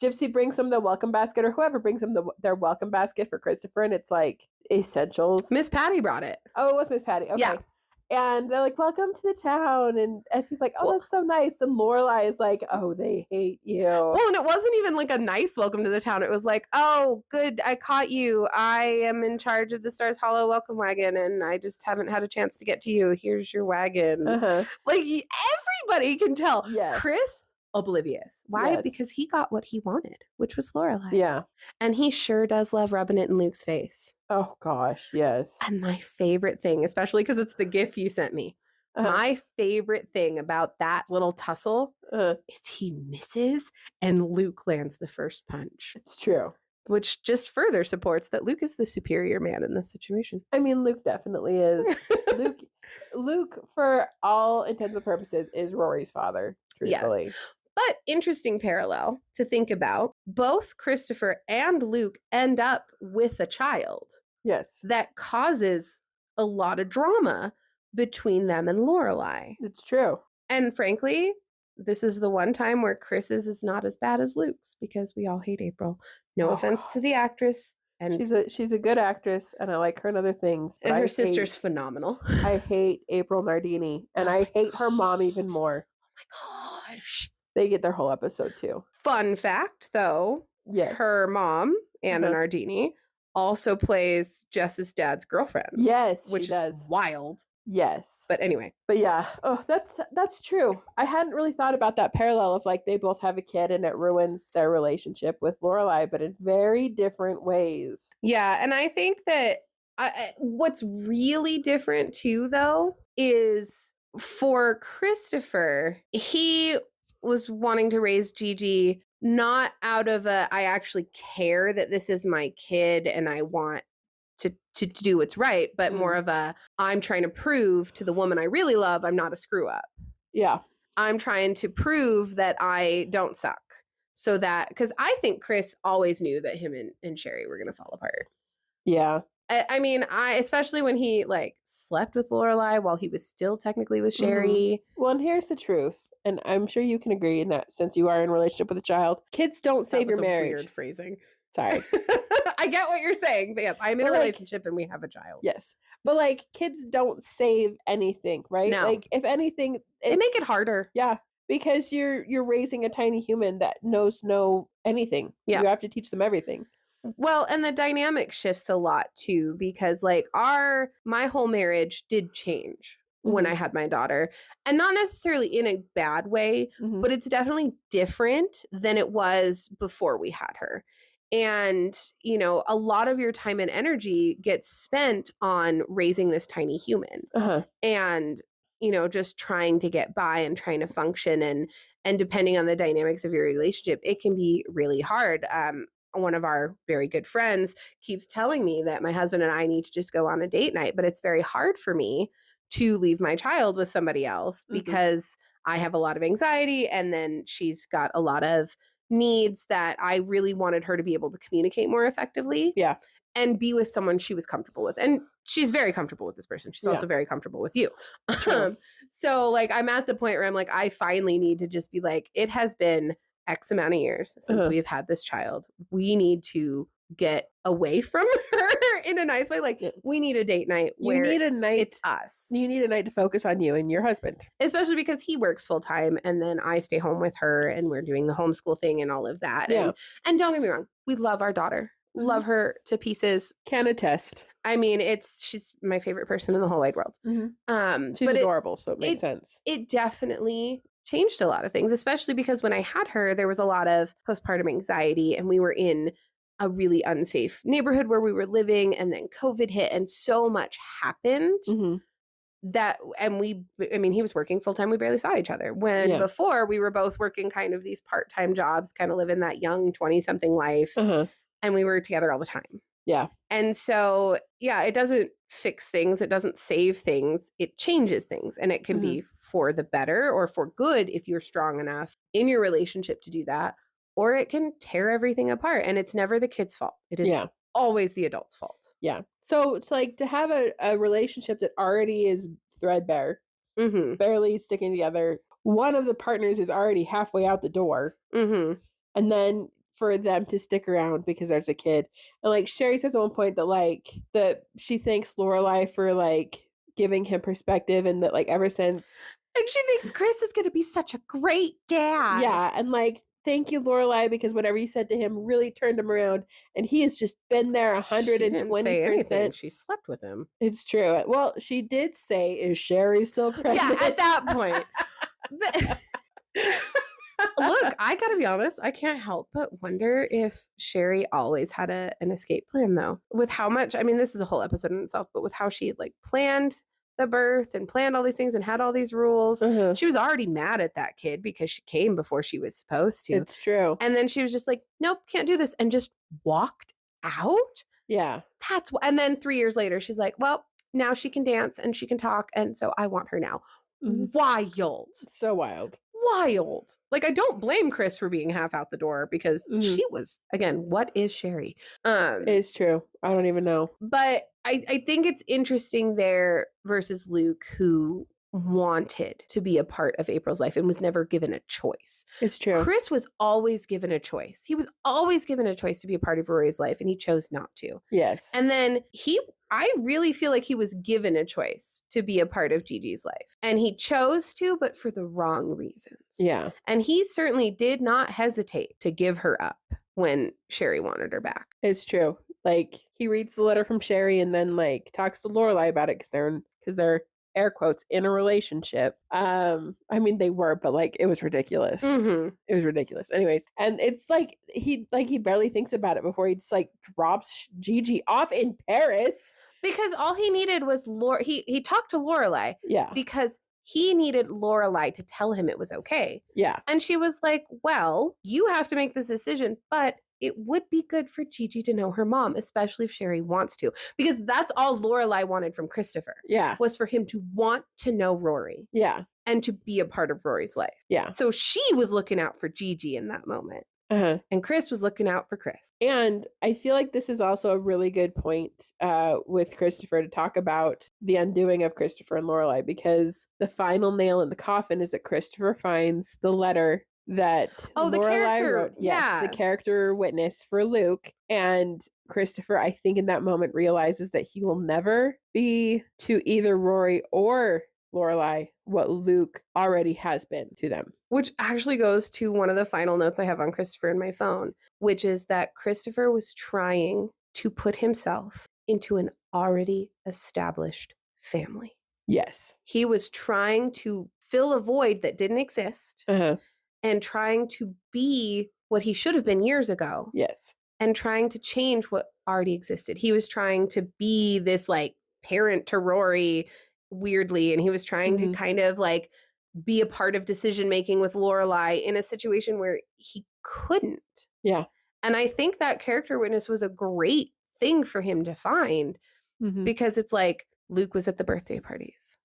Gypsy brings them the welcome basket, or whoever brings them their welcome basket for Christopher, and it's like essentials. Miss Patty brought it. Oh, it was Miss Patty. Okay. Yeah. And they're like, welcome to the town. And he's like, oh, that's so nice. And Lorelai is like, oh, they hate you. Well, and it wasn't even like a nice welcome to the town. It was like, oh, good, I caught you. I am in charge of the Stars Hollow welcome wagon, and I just haven't had a chance to get to you. Here's your wagon. Like, everybody can tell. Yes. Chris, oblivious. Why? Yes. Because he got what he wanted, which was Lorelai. Yeah. And he sure does love rubbing it in Luke's face. Oh, gosh, yes. And my favorite thing, especially because it's the gif you sent me, my favorite thing about that little tussle is he misses and Luke lands the first punch. It's true. Which just further supports that Luke is the superior man in this situation. I mean, Luke definitely is. Luke, for all intents and purposes, is Rory's father, truthfully. Yes. But interesting parallel to think about, both Christopher and Luke end up with a child. Yes. That causes a lot of drama between them and Lorelai. It's true. And frankly, this is the one time where Chris's is not as bad as Luke's, because we all hate April. No offense to the actress. And she's a good actress, and I like her in other things. But and her sister's phenomenal. I hate April Nardini, and I hate her mom even more. Oh my gosh. They get their whole episode too. Fun fact, though, her mom, Anna Nardini, also plays Jess's dad's girlfriend. Yes, which she does. Is wild. Yes. But anyway. But yeah. Oh, that's true. I hadn't really thought about that parallel of like they both have a kid and it ruins their relationship with Lorelai, but in very different ways. Yeah, and I think that what's really different too, though, is for Christopher, he was wanting to raise Gigi not out of I actually care that this is my kid and I want to do what's right, but more of I'm trying to prove to the woman I really love I'm not a screw up. Yeah. I'm trying to prove that I don't suck. So that, because I think Chris always knew that him and Cheery were going to fall apart. Yeah. I mean, especially when he like slept with Lorelai while he was still technically with Cheery. Well, and here's the truth, and I'm sure you can agree in that since you are in a relationship with a child, kids don't save your marriage. Weird phrasing. Sorry. I get what you're saying, but yes, I'm in a relationship and we have a child. Yes. But like kids don't save anything, right? No. Like if anything, they make it harder. Yeah. Because you're raising a tiny human that knows no anything. Yeah. You have to teach them everything. Well, and the dynamic shifts a lot too, because like my whole marriage did change when I had my daughter, and not necessarily in a bad way, but it's definitely different than it was before we had her. And, you know, a lot of your time and energy gets spent on raising this tiny human and, you know, just trying to get by and trying to function. And depending on the dynamics of your relationship, it can be really hard. One of our very good friends keeps telling me that my husband and I need to just go on a date night, but it's very hard for me to leave my child with somebody else because I have a lot of anxiety, and then she's got a lot of needs that I really wanted her to be able to communicate more effectively. Yeah. And be with someone she was comfortable with. And she's very comfortable with this person. She's also very comfortable with you. So like, I'm at the point where I'm like, I finally need to just be like, it has been X amount of years since we've had this child. We need to get away from her in a nice way. Like, we need a date night where it's us. You need a night to focus on you and your husband. Especially because he works full time, and then I stay home with her, and we're doing the homeschool thing and all of that. Yeah. And don't get me wrong, we love our daughter. Love her to pieces. Can attest. I mean, she's my favorite person in the whole wide world. She's adorable, so it makes sense. It definitely changed a lot of things, especially because when I had her, there was a lot of postpartum anxiety, and we were in a really unsafe neighborhood where we were living, and then COVID hit, and so much happened. He was working full time. We barely saw each other. When before we were both working kind of these part-time jobs, kind of living that young 20-something life. And we were together all the time. Yeah. And so, it doesn't fix things. It doesn't save things. It changes things. And it can be for the better or for good if you're strong enough in your relationship to do that. Or it can tear everything apart. And it's never the kid's fault. It is always the adult's fault. Yeah. So it's like to have a relationship that already is threadbare, barely sticking together. One of the partners is already halfway out the door. And then for them to stick around because there's a kid. And like Cheery says at one point that she thanks Lorelai for like giving him perspective, and that like ever since. And she thinks Chris is going to be such a great dad. Yeah. And like, thank you, Lorelai, because whatever you said to him really turned him around. And he has just been there 120%. She didn't say anything. She slept with him. It's true. Well, she did say, is Cheery still pregnant? Yeah, at that point. Look, I gotta be honest, I can't help but wonder if Cheery always had an escape plan, though. With how much, I mean, this is a whole episode in itself, but with how she like planned the birth and planned all these things and had all these rules. She was already mad at that kid because she came before she was supposed to. It's true. And then she was just like, nope, can't do this, and just walked out. Yeah. And then 3 years later, she's like, well, now she can dance and she can talk, and so I want her now. Wild. So wild. Like, I don't blame Chris for being half out the door because she was, again, what is Cheery? It's true. I don't even know. But I think it's interesting there versus Luke, who wanted to be a part of April's life and was never given a choice. It's true. Chris was always given a choice. He was always given a choice to be a part of Rory's life, and he chose not to. Yes. And then I really feel like he was given a choice to be a part of Gigi's life. And he chose to, but for the wrong reasons. Yeah. And he certainly did not hesitate to give her up when Cheery wanted her back. It's true. Like, he reads the letter from Cheery and then like talks to Lorelai about it because they're air quotes in a relationship. I mean, they were, but like, it was ridiculous. It was ridiculous. Anyways, and it's like he barely thinks about it before he just like drops Gigi off in Paris, because all he needed was he talked to Lorelai. Yeah. Because he needed Lorelai to tell him it was okay. Yeah. And she was like, well, you have to make this decision, but it would be good for Gigi to know her mom, especially if Cheery wants to. Because that's all Lorelai wanted from Christopher. Yeah. Was for him to want to know Rory. Yeah. And to be a part of Rory's life. Yeah. So she was looking out for Gigi in that moment. And Chris was looking out for Chris. And I feel like this is also a really good point with Christopher to talk about the undoing of Christopher and Lorelai, because the final nail in the coffin is that Christopher finds the letter that Lorelai wrote. Yes, the character witness for Luke. And Christopher, I think in that moment, realizes that he will never be to either Rory or Lorelai what Luke already has been to them. Which actually goes to one of the final notes I have on Christopher in my phone, which is that Christopher was trying to put himself into an already established family. Yes. He was trying to fill a void that didn't exist and trying to be what he should have been years ago. Yes. And trying to change what already existed. He was trying to be this like parent to Rory weirdly, and he was trying to kind of like be a part of decision making with Lorelai in a situation where he couldn't. Yeah. And I think that character witness was a great thing for him to find, because it's like Luke was at the birthday parties.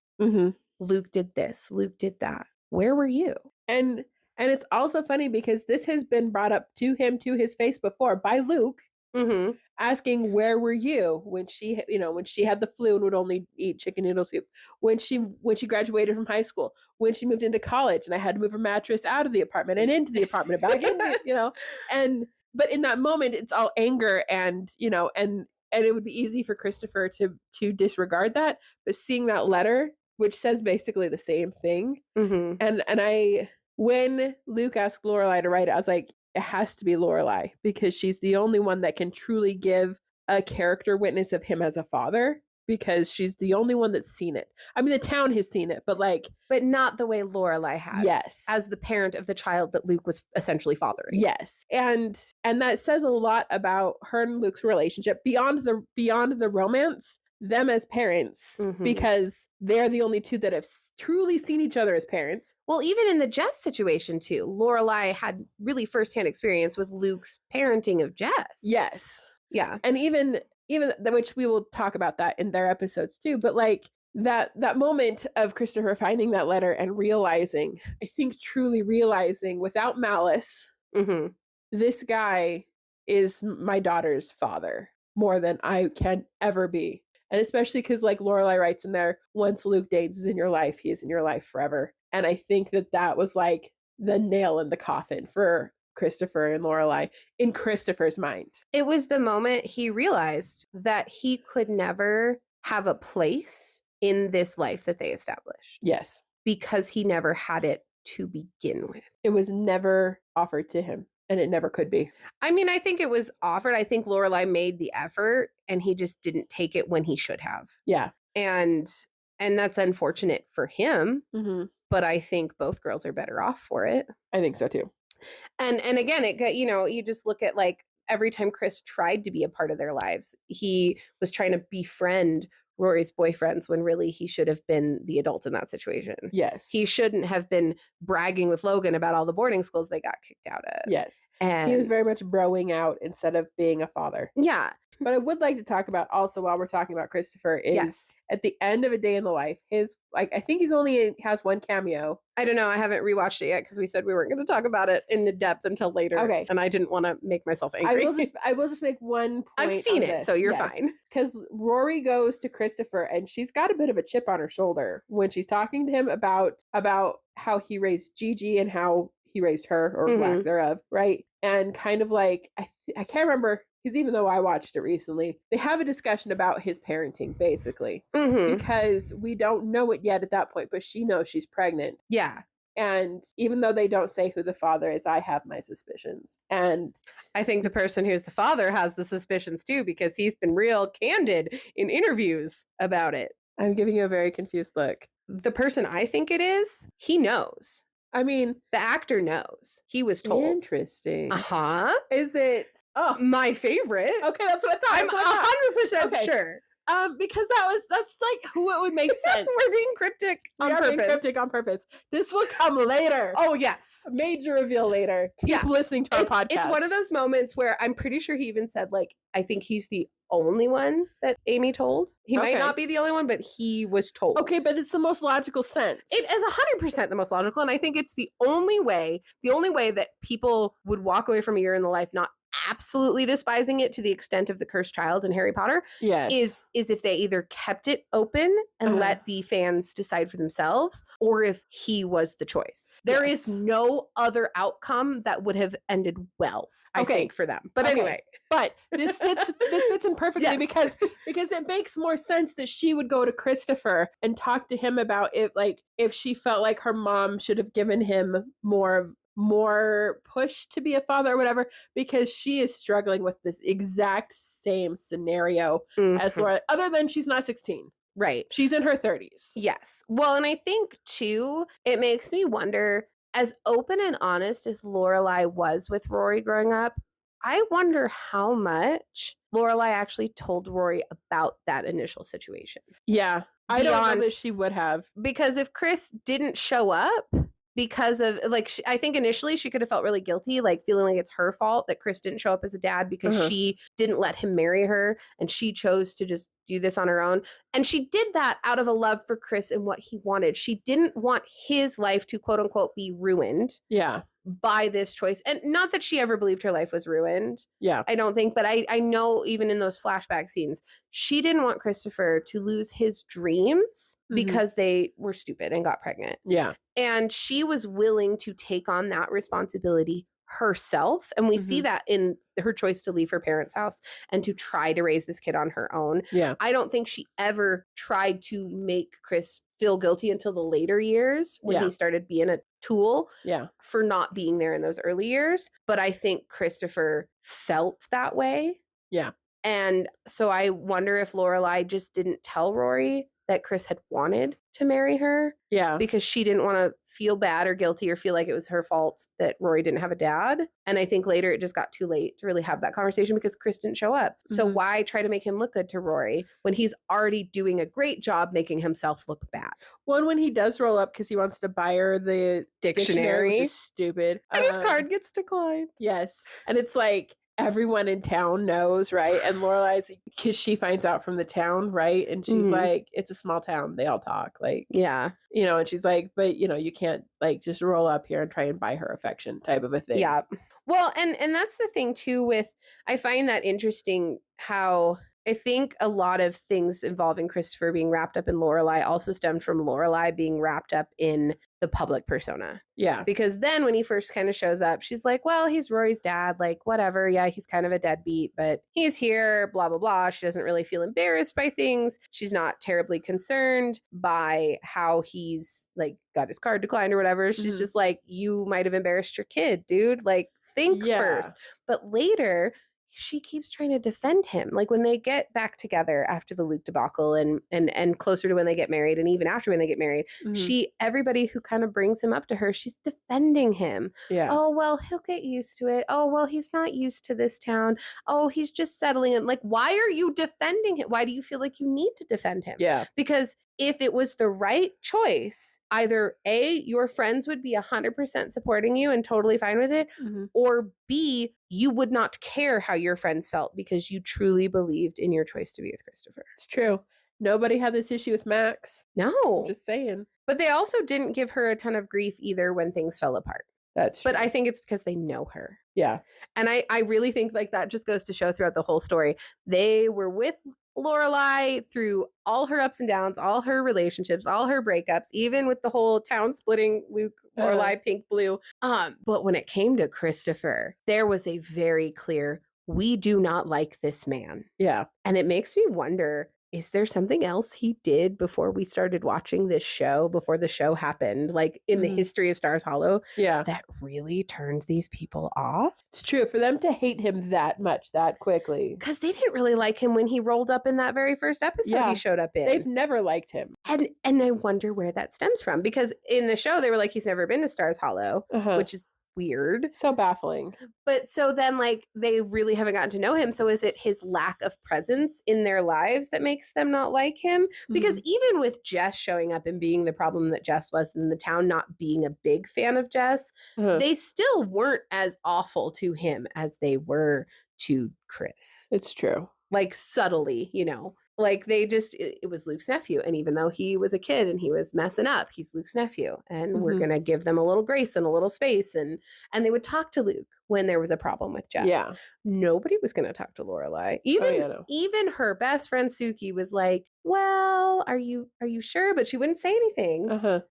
Luke did this, Luke did that. where were you? And it's also funny because this has been brought up to him to his face before by Luke, asking where were you when she had the flu and would only eat chicken noodle soup, when she graduated from high school, when she moved into college and I had to move her mattress out of the apartment and into the apartment and back in and but in that moment it's all anger and and it would be easy for Christopher to disregard that, but seeing that letter which says basically the same thing, and when Luke asked Lorelai to write it, I was like, it has to be Lorelai because she's the only one that can truly give a character witness of him as a father because she's the only one that's seen it. I mean, the town has seen it, but not the way Lorelai has. Yes, as the parent of the child that Luke was essentially fathering. Yes, and that says a lot about her and Luke's relationship beyond the romance. Them as parents, because they're the only two that have truly seen each other as parents. Well, even in the Jess situation too, Lorelai had really firsthand experience with Luke's parenting of Jess. Yes. Yeah. And even which we will talk about that in their episodes too, but that moment of Christopher finding that letter and realizing, I think truly realizing without malice, this guy is my daughter's father more than I can ever be. And especially because Lorelai writes in there, once Luke Danes is in your life, he is in your life forever. And I think that was the nail in the coffin for Christopher and Lorelai in Christopher's mind. It was the moment he realized that he could never have a place in this life that they established. Yes. Because he never had it to begin with. It was never offered to him. And it never could be. I mean, I think it was offered. I think Lorelai made the effort and he just didn't take it when he should have. Yeah. And that's unfortunate for him. But I think both girls are better off for it. I think so too. And again, it got, you just look at every time Chris tried to be a part of their lives, he was trying to befriend Rory's boyfriends when really he should have been the adult in that situation. Yes. He shouldn't have been bragging with Logan about all the boarding schools they got kicked out of. Yes. And he was very much broing out instead of being a father. Yeah. But I would like to talk about also while we're talking about Christopher is at the end of A Day in the Life, his I think he's only has one cameo. I don't know. I haven't rewatched it yet because we said we weren't going to talk about it in the depth until later. Okay. And I didn't want to make myself angry. I will just make one point. I've seen it, so you're fine. Because Rory goes to Christopher and she's got a bit of a chip on her shoulder when she's talking to him about how he raised Gigi and how he raised her or lack thereof, right? And kind of I can't remember. Because even though I watched it recently, they have a discussion about his parenting, basically. Because we don't know it yet at that point, but she knows she's pregnant. Yeah. And even though they don't say who the father is, I have my suspicions. And I think the person who's the father has the suspicions too, because he's been real candid in interviews about it. I'm giving you a very confused look. The person I think it is, he knows. I mean, the actor knows. He was told. Interesting. Is it? Oh, my favorite. Okay, that's what I thought. I'm 100% sure. Because that's who it would make sense. We're being cryptic on purpose. Being cryptic on purpose. This will come later. Oh, yes. A major reveal later. Keep listening to our podcast. It's one of those moments where I'm pretty sure he even said, I think he's the only one that Amy told. He might not be the only one, but he was told. Okay, but it's the most logical sense. It is 100% the most logical, and I think it's the only way that people would walk away from A Year in the Life not absolutely despising it to the extent of the cursed child in Harry Potter. Yes. Is if they either kept it open and let the fans decide for themselves, or if he was the choice. There is no other outcome that would have ended well. I think for them. But anyway. But this fits in perfectly because it makes more sense that she would go to Christopher and talk to him about it, if she felt like her mom should have given him more push to be a father or whatever, because she is struggling with this exact same scenario as Laura, other than she's not 16. Right. She's in her 30s. Yes. Well, and I think too, it makes me wonder, as open and honest as Lorelai was with Rory growing up, I wonder how much Lorelai actually told Rory about that initial situation. Yeah. I don't know that she would have. Because if Chris didn't show up because of, I think initially she could have felt really guilty, feeling like it's her fault that Chris didn't show up as a dad because she didn't let him marry her and she chose to just do this on her own. And she did that out of a love for Chris and what he wanted. She didn't want his life to quote unquote be ruined. Yeah. By this choice. And not that she ever believed her life was ruined. Yeah. I don't think, but I know even in those flashback scenes, she didn't want Christopher to lose his dreams because they were stupid and got pregnant. Yeah. And she was willing to take on that responsibility herself. And we see that in her choice to leave her parents' house and to try to raise this kid on her own. Yeah. I don't think she ever tried to make Chris feel guilty until the later years when he started being a tool for not being there in those early years. But I think Christopher felt that way. Yeah. And so I wonder if Lorelai just didn't tell Rory that Chris had wanted to marry her. Yeah. Because she didn't want to feel bad or guilty or feel like it was her fault that Rory didn't have a dad. And I think later it just got too late to really have that conversation because Chris didn't show up. So why try to make him look good to Rory when he's already doing a great job making himself look bad? Well, when he does roll up because he wants to buy her the dictionary, which is stupid. And his card gets declined. Yes. And it's like, everyone in town knows, right? And Lorelai's, because she finds out from the town, right? And she's like, it's a small town. They all talk. Like, yeah. You know, and she's like, but, you know, you can't, like, just roll up here and try and buy her affection type of a thing. Yeah. Well, and that's the thing, too, with, I find that interesting how I think a lot of things involving Christopher being wrapped up in Lorelai also stemmed from Lorelai being wrapped up in the public persona. Yeah. Because then when he first kind of shows up, she's like, well, he's Rory's dad. Like, whatever. Yeah, he's kind of a deadbeat, but he's here, blah, blah, blah. She doesn't really feel embarrassed by things. She's not terribly concerned by how he's like got his card declined or whatever. She's just like, you might have embarrassed your kid, dude. Like, think first. But later, she keeps trying to defend him. Like when they get back together after the Luke debacle and closer to when they get married and even after when they get married, everybody who kind of brings him up to her, she's defending him. Yeah. Oh, well, he'll get used to it. Oh, well, he's not used to this town. Oh, he's just settling in. Like, why are you defending him? Why do you feel like you need to defend him? Yeah. Because if it was the right choice, either A, your friends would be 100% supporting you and totally fine with it, or B, you would not care how your friends felt because you truly believed in your choice to be with Christopher. It's true. Nobody had this issue with Max. No. I'm just saying. But they also didn't give her a ton of grief either when things fell apart. That's true. But I think it's because they know her. Yeah. And I really think like that just goes to show throughout the whole story. They were with Lorelai through all her ups and downs, all her relationships, all her breakups, even with the whole town splitting Luke, Lorelai, pink, blue. But when it came to Christopher, there was a very clear, we do not like this man. Yeah. And it makes me wonder, is there something else he did before we started watching this show, before the show happened, like in the history of Stars Hollow, that really turned these people off? It's true. For them to hate him that much, that quickly. Because they didn't really like him when he rolled up in that very first episode he showed up in. They've never liked him. And I wonder where that stems from. Because in the show, they were like, he's never been to Stars Hollow, which is weird. So baffling. But so then like they really haven't gotten to know him. So is it his lack of presence in their lives that makes them not like him? Because even with Jess showing up and being the problem that Jess was in the town, not being a big fan of Jess, they still weren't as awful to him as they were to Chris. It's true. Like subtly, you know. Like they just, it was Luke's nephew. And even though he was a kid and he was messing up, he's Luke's nephew. And we're going to give them a little grace and a little space. And they would talk to Luke when there was a problem with Jess. Yeah. Nobody was going to talk to Lorelai. Even her best friend Suki was like, well, are you sure? But she wouldn't say anything.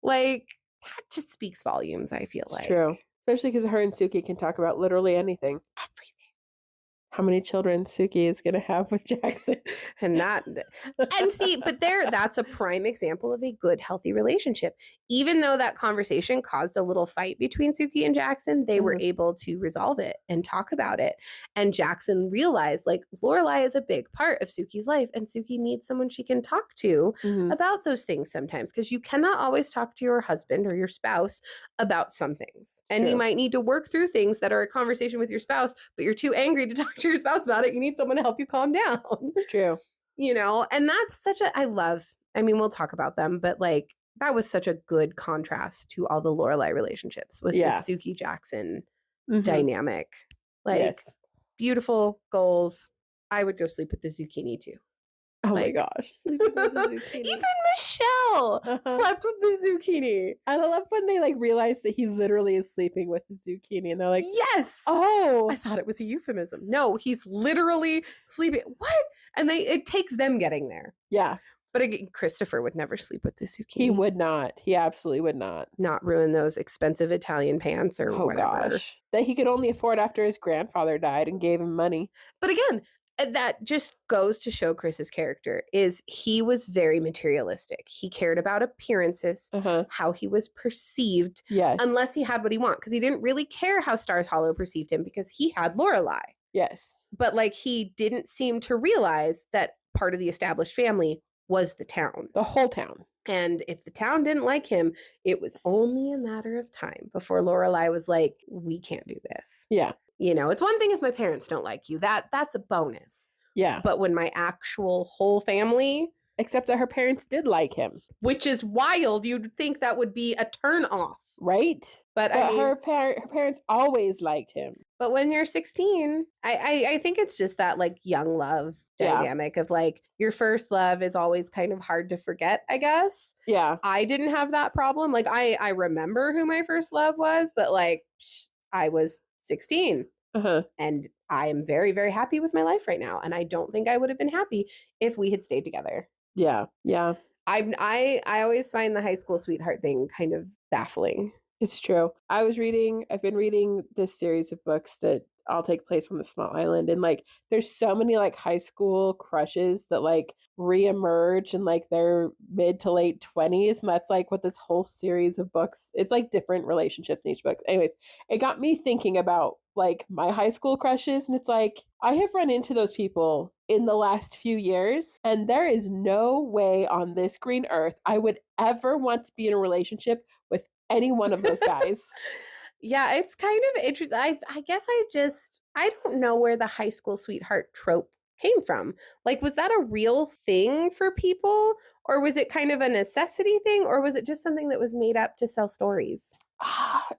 Like that just speaks volumes, I feel like. True. Especially because her and Suki can talk about literally anything. Everything. How many children Suki is going to have with Jackson. And see, but that's a prime example of a good, healthy relationship. Even though that conversation caused a little fight between Suki and Jackson, they were able to resolve it and talk about it. And Jackson realized like Lorelai is a big part of Suki's life and Suki needs someone she can talk to about those things sometimes because you cannot always talk to your husband or your spouse about some things. And you might need to work through things that are a conversation with your spouse, but you're too angry to talk to your spouse about it. You need someone to help you calm down. It's true. You know, and that's we'll talk about them, but like that was such a good contrast to all the Lorelai relationships was the Suki Jackson dynamic. Like beautiful goals. I would go sleep with the zucchini too. Oh like, my gosh. Sleeping with the zucchini. Even Michelle slept with the zucchini. And I love when they like realize that he literally is sleeping with the zucchini and they're like, yes. oh. I thought it was a euphemism. No, he's literally sleeping. What? And it takes them getting there. Yeah. But again, Christopher would never sleep with the zucchini. He would not. He absolutely would not. Not ruin those expensive Italian pants or whatever. Gosh. That he could only afford after his grandfather died and gave him money. But again, that just goes to show Chris's character is he was very materialistic. He cared about appearances, how he was perceived, yes, unless he had what he wanted, because he didn't really care how Stars Hollow perceived him because he had Lorelai. Yes. But like he didn't seem to realize that part of the established family was the town. The whole town. And if the town didn't like him, it was only a matter of time before Lorelai was like, we can't do this. Yeah. You know, it's one thing if my parents don't like you. That's a bonus. Yeah. But when my actual whole family... Except that her parents did like him. Which is wild. You'd think that would be a turn off. Right? But I mean, her parents always liked him. But when you're 16, I think it's just that like young love dynamic of like your first love is always kind of hard to forget, I guess. Yeah. I didn't have that problem. Like I remember who my first love was, but like I was 16. And I am very, very happy with my life right now. And I don't think I would have been happy if we had stayed together. Yeah. Yeah. I always find the high school sweetheart thing kind of baffling. It's true. I've been reading this series of books that all take place on the small island, and like there's so many like high school crushes that like reemerge in like their mid to late 20s, and that's like what this whole series of books, it's like different relationships in each book. Anyways, it got me thinking about like my high school crushes, and it's like I have run into those people in the last few years, and there is no way on this green earth I would ever want to be in a relationship with any one of those guys. Yeah, it's kind of interesting. I guess I don't know where the high school sweetheart trope came from. Like, was that a real thing for people? Or was it kind of a necessity thing? Or was it just something that was made up to sell stories?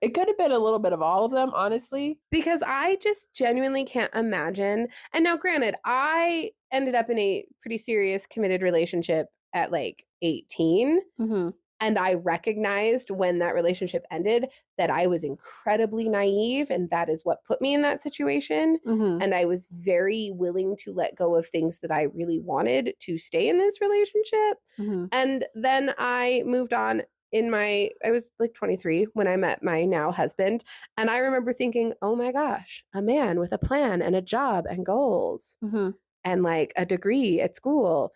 It could have been a little bit of all of them, honestly. Because I just genuinely can't imagine. And now, granted, I ended up in a pretty serious committed relationship at like 18. And I recognized when that relationship ended that I was incredibly naive, and that is what put me in that situation. And I was very willing to let go of things that I really wanted to stay in this relationship. And then I moved on I was like 23 when I met my now husband. And I remember thinking, oh my gosh, a man with a plan and a job and goals and like a degree at school.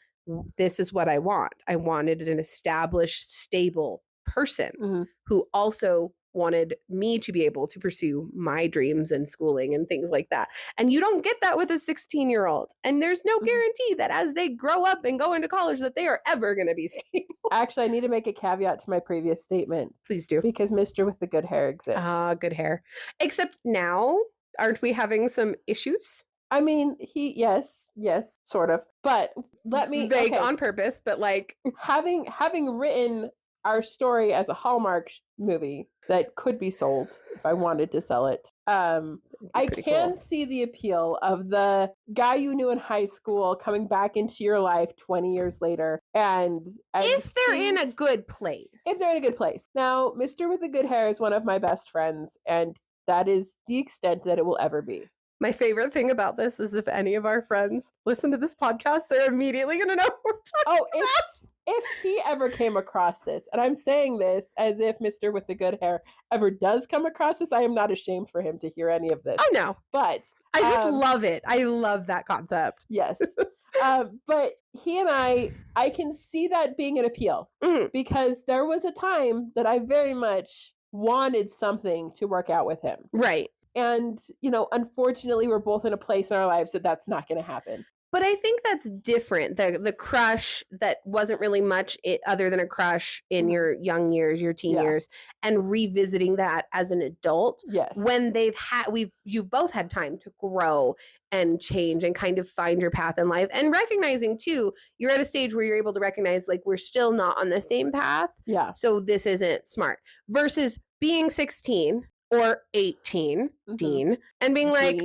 This is what I want. I wanted an established, stable person who also wanted me to be able to pursue my dreams and schooling and things like that. And you don't get that with a 16-year-old. And there's no guarantee that as they grow up and go into college that they are ever going to be stable. Actually, I need to make a caveat to my previous statement. Please do. Because Mr. with the good hair exists. Good hair. Except now, aren't we having some issues? I mean, yes, sort of. But let me vague on purpose, but like having written our story as a Hallmark movie that could be sold if I wanted to sell it. I can see the appeal of the guy you knew in high school coming back into your life 20 years later, and if they're in a good place. If they're in a good place. Now, Mr. with the good hair is one of my best friends, and that is the extent that it will ever be. My favorite thing about this is if any of our friends listen to this podcast, they're immediately going to know what we're talking about. If he ever came across this, and I'm saying this as if Mr. with the good hair ever does come across this, I am not ashamed for him to hear any of this. Oh, no. But I just love it. I love that concept. Yes. But he and I can see that being an appeal because there was a time that I very much wanted something to work out with him. Right. And, unfortunately, we're both in a place in our lives that that's not going to happen. But I think that's different. The crush that wasn't really much other than a crush in your young years, your teen years, and revisiting that as an adult. Yes. When you've both had time to grow and change and kind of find your path in life, and recognizing too, you're at a stage where you're able to recognize like we're still not on the same path. Yeah. So this isn't smart versus being 16 or 18, Dean, and being like,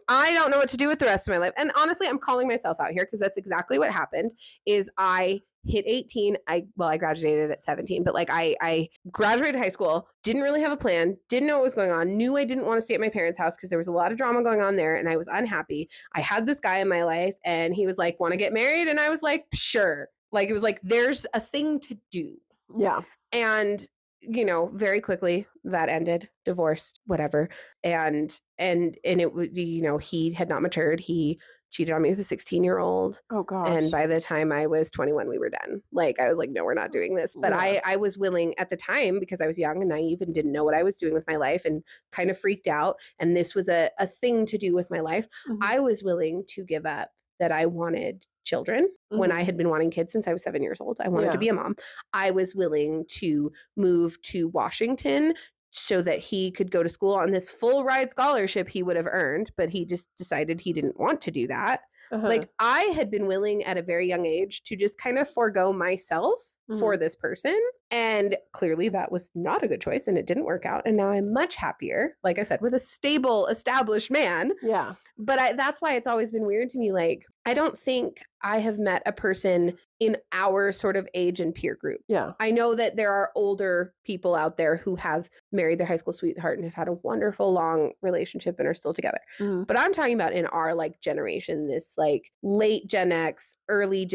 I don't know what to do with the rest of my life. And honestly, I'm calling myself out here because that's exactly what happened is I hit 18. I graduated at 17, but like I graduated high school, didn't really have a plan, didn't know what was going on, knew I didn't want to stay at my parents' house because there was a lot of drama going on there and I was unhappy. I had this guy in my life and he was like, want to get married? And I was like, sure. Like, it was like, there's a thing to do. Yeah. And, you know, very quickly that ended, divorced, whatever. And it was, you know, he had not matured. He cheated on me with a 16-year-old. Oh gosh. And by the time I was 21, we were done. Like, I was like, no, we're not doing this. But I was willing at the time because I was young and naive and didn't know what I was doing with my life and kind of freaked out. And this was a thing to do with my life. I was willing to give up that I wanted children when I had been wanting kids since I was 7 years old. I wanted to be a mom. I was willing to move to Washington so that he could go to school on this full ride scholarship he would have earned, but he just decided he didn't want to do that. Like, I had been willing at a very young age to just kind of forego myself for this person. And clearly that was not a good choice and it didn't work out. And now I'm much happier, like I said, with a stable, established man. Yeah. But that's why it's always been weird to me. Like, I don't think I have met a person in our sort of age and peer group. Yeah. I know that there are older people out there who have married their high school sweetheart and have had a wonderful long relationship and are still together. But I'm talking about in our like generation, this like late Gen X, early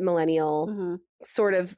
millennial sort of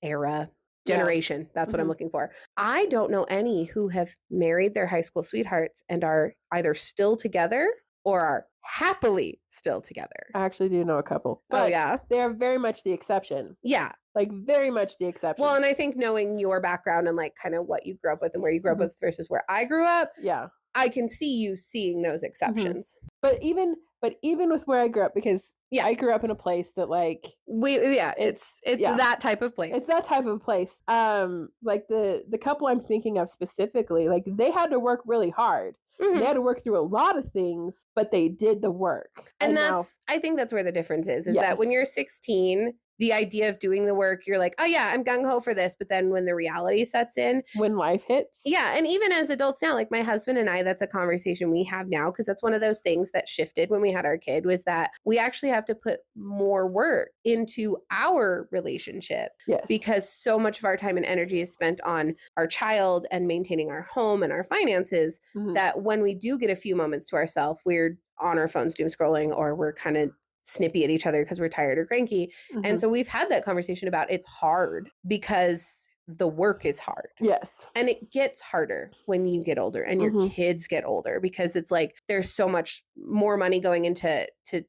era. Generation. That's what I'm looking for. I don't know any who have married their high school sweethearts and are either still together or are happily still together. I actually do know a couple. Oh, yeah. They are very much the exception. Yeah. Like, very much the exception. Well, and I think knowing your background and like kind of what you grew up with and where you grew up with versus where I grew up. Yeah. I can see you seeing those exceptions. But even with where I grew up, because I grew up in a place that like it's that type of place. It's that type of place. Like the couple I'm thinking of specifically, like they had to work really hard. They had to work through a lot of things, but they did the work. And I think that's where the difference is that when you're 16, the idea of doing the work, you're like, oh yeah, I'm gung-ho for this. But then when the reality sets in. When life hits. Yeah. And even as adults now, like my husband and I, that's a conversation we have now. Because that's one of those things that shifted when we had our kid was that we actually have to put more work into our relationship. Yes. Because so much of our time and energy is spent on our child and maintaining our home and our finances that when we do get a few moments to ourselves, we're on our phones doom scrolling or we're kind of snippy at each other because we're tired or cranky. And so we've had that conversation about it's hard because the work is hard. Yes. And it gets harder when you get older and your kids get older because it's like there's so much more money going into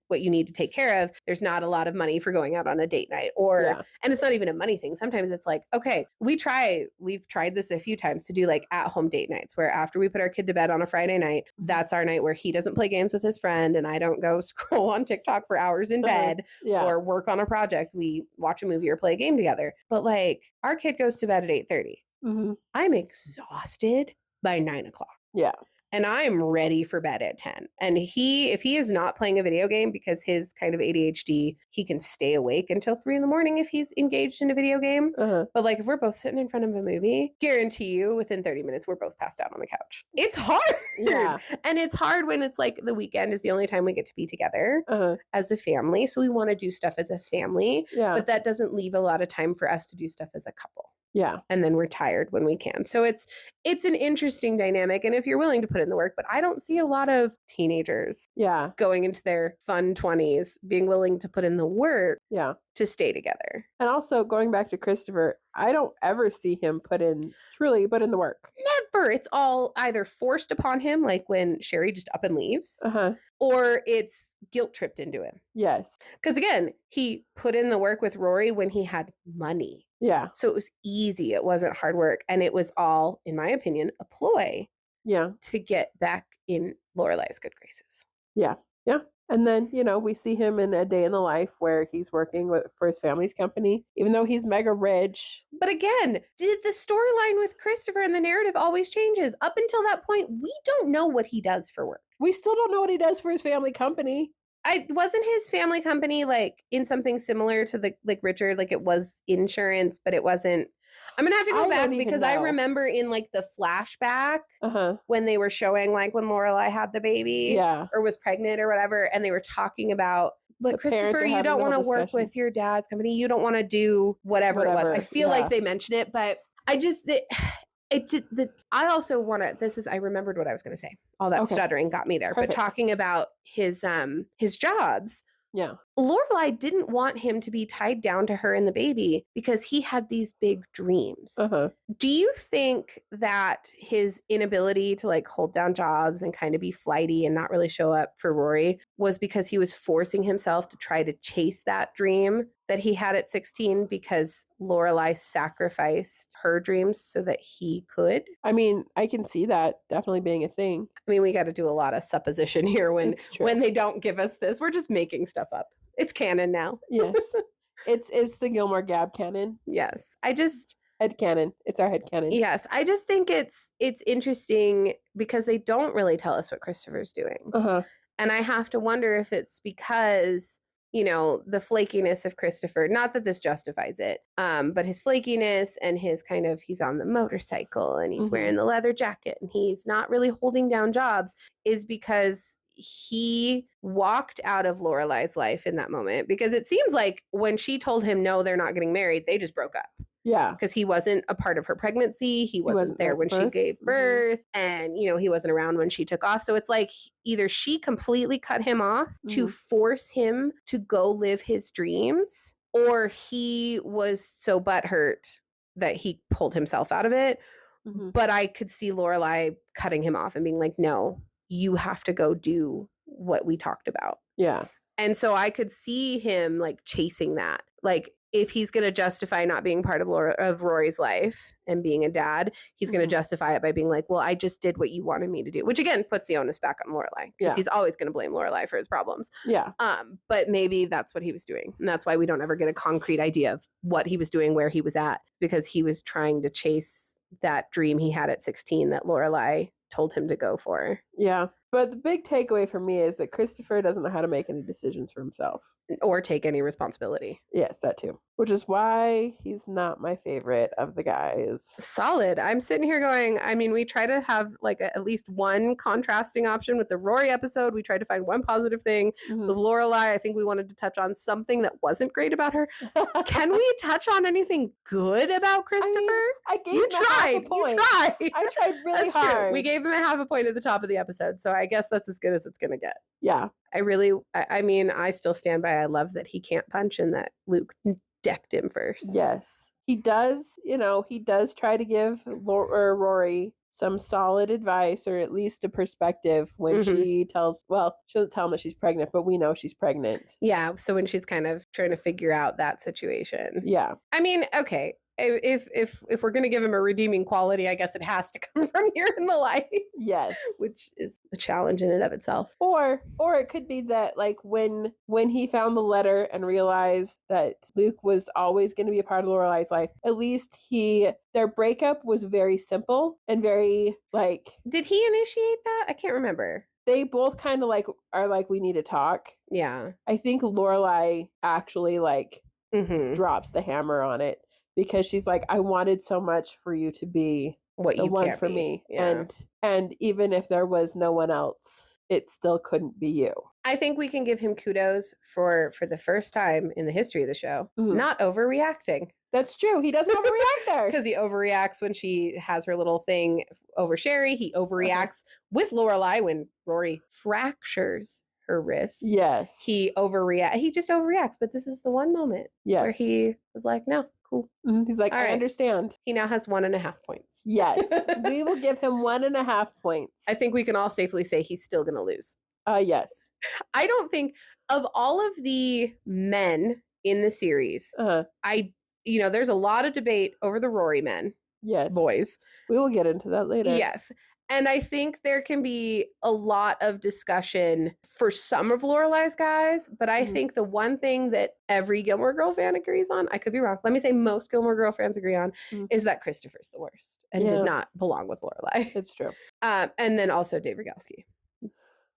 what you need to take care of. There's not a lot of money for going out on a date night and it's not even a money thing. Sometimes it's like, okay, we've tried this a few times to do like at-home date nights where after we put our kid to bed on a Friday night, that's our night where he doesn't play games with his friend and I don't go scroll on TikTok for hours in bed or work on a project. We watch a movie or play a game together. But like our kid goes to bed at 8:30. I'm exhausted by 9:00. Yeah. And I'm ready for bed at 10. And if he is not playing a video game because his kind of ADHD, he can stay awake until 3 a.m. if he's engaged in a video game. But like if we're both sitting in front of a movie, guarantee you within 30 minutes, we're both passed out on the couch. It's hard. Yeah. And it's hard when it's like the weekend is the only time we get to be together as a family. So we want to do stuff as a family. Yeah. But that doesn't leave a lot of time for us to do stuff as a couple. Yeah. And then we're tired when we can. So it's an interesting dynamic. And if you're willing to put in the work, but I don't see a lot of teenagers going into their fun 20s being willing to put in the work to stay together. And also going back to Christopher, I don't ever see him put in the work. Never. It's all either forced upon him, like when Cheery just up and leaves, or it's guilt tripped into him. Yes. Because again, he put in the work with Rory when he had money. Yeah. So it was easy. It wasn't hard work. And it was all, in my opinion, a ploy to get back in Lorelai's good graces. Yeah. Yeah. And then, we see him in a day in the life where he's working for his family's company, even though he's mega rich. But again, the storyline with Christopher and the narrative always changes. Up until that point, we don't know what he does for work. We still don't know what he does for his family company. Wasn't his family company like in something similar to the like Richard, like it was insurance, but it wasn't. I'm gonna have to go I back don't even because I know. remember in like the flashback Uh-huh. when they were showing like when Lorelai had the baby Yeah. or was pregnant or whatever, and they were talking about, but The parents Christopher, are you having don't the want to whole work discussion. with your dad's company. You don't want to do whatever it was. I Whatever, feel like yeah. they mentioned it, but I just I also want to. I remembered what I was going to say. All that Okay. stuttering got me there. Perfect. But talking about his jobs. Yeah. Lorelai didn't want him to be tied down to her and the baby because he had these big dreams. Uh-huh. Do you think that his inability to like hold down jobs and kind of be flighty and not really show up for Rory was because he was forcing himself to try to chase that dream that he had at 16 because Lorelai sacrificed her dreams so that he could? I mean, I can see that definitely being a thing. I mean, we got to do a lot of supposition here when they don't give us this. We're just making stuff up. It's canon now. Yes. It's the Gilmore Gab canon. Yes. Head canon. It's our head canon. Yes. I just think it's interesting because they don't really tell us what Christopher's doing. Uh-huh. And I have to wonder if it's because, you know, the flakiness of Christopher, not that this justifies it, but his flakiness and his kind of, he's on the motorcycle and he's wearing the leather jacket and he's not really holding down jobs, is because he walked out of Lorelai's life in that moment. Because it seems like when she told him, no, they're not getting married, they just broke up. Yeah. Because he wasn't a part of her pregnancy. He wasn't there when she gave birth. And, you know, he wasn't around when she took off. So it's like either she completely cut him off to force him to go live his dreams, or he was so butthurt that he pulled himself out of it. But I could see Lorelai cutting him off and being like, no, you have to go do what we talked about. Yeah. And so I could see him like chasing that. Like, if he's going to justify not being part of Rory's life and being a dad, he's going to justify it by being like, well, I just did what you wanted me to do, which again puts the onus back on Lorelai because he's always going to blame Lorelai for his problems. Yeah. But maybe that's what he was doing. And that's why we don't ever get a concrete idea of what he was doing, where he was at, because he was trying to chase that dream he had at 16 that Lorelai told him to go for. Yeah. But the big takeaway for me is that Christopher doesn't know how to make any decisions for himself. Or take any responsibility. Yes, that too. Which is why he's not my favorite of the guys. Solid. I'm sitting here going, I mean, we try to have like at least one contrasting option with the Rory episode. We tried to find one positive thing. With Lorelai, I think we wanted to touch on something that wasn't great about her. Can we touch on anything good about Christopher? I gave him half a point. You tried. I tried really That's hard. True. We gave him a half a point at the top of the episode. So I guess that's as good as it's going to get. Yeah. I mean, I still stand by. I love that he can't punch and that Luke decked him first. Yes. He does, he does try to give Rory some solid advice, or at least a perspective when she doesn't tell him that she's pregnant, but we know she's pregnant. Yeah. So when she's kind of trying to figure out that situation. Yeah. I mean, okay. If we're going to give him a redeeming quality, I guess it has to come from here in the life. Yes. Which is a challenge in and of itself. Or it could be that like when he found the letter and realized that Luke was always going to be a part of Lorelai's life, at least their breakup was very simple and very like... Did he initiate that? I can't remember. They both kind of like are like, we need to talk. Yeah. I think Lorelai actually like drops the hammer on it. Because she's like, I wanted so much for you to be the one for me. Yeah. And even if there was no one else, it still couldn't be you. I think we can give him kudos for the first time in the history of the show, not overreacting. That's true. He doesn't overreact there. Because he overreacts when she has her little thing over Cheery. He overreacts with Lorelai when Rory fractures her wrist. Yes. He just overreacts. But this is the one moment where he was like, no. Cool. He's like, I understand. He now has 1.5 points. Yes. We will give him 1.5 points. I think we can all safely say he's still going to lose. Yes. I don't think of all of the men in the series, there's a lot of debate over the Rory men. Yes. Boys. We will get into that later. Yes. And I think there can be a lot of discussion for some of Lorelai's guys, but I think the one thing that every Gilmore Girl fan agrees on, I could be wrong, let me say most Gilmore Girl fans agree on, is that Christopher's the worst and did not belong with Lorelai. It's true. And then also Dave Rogowski.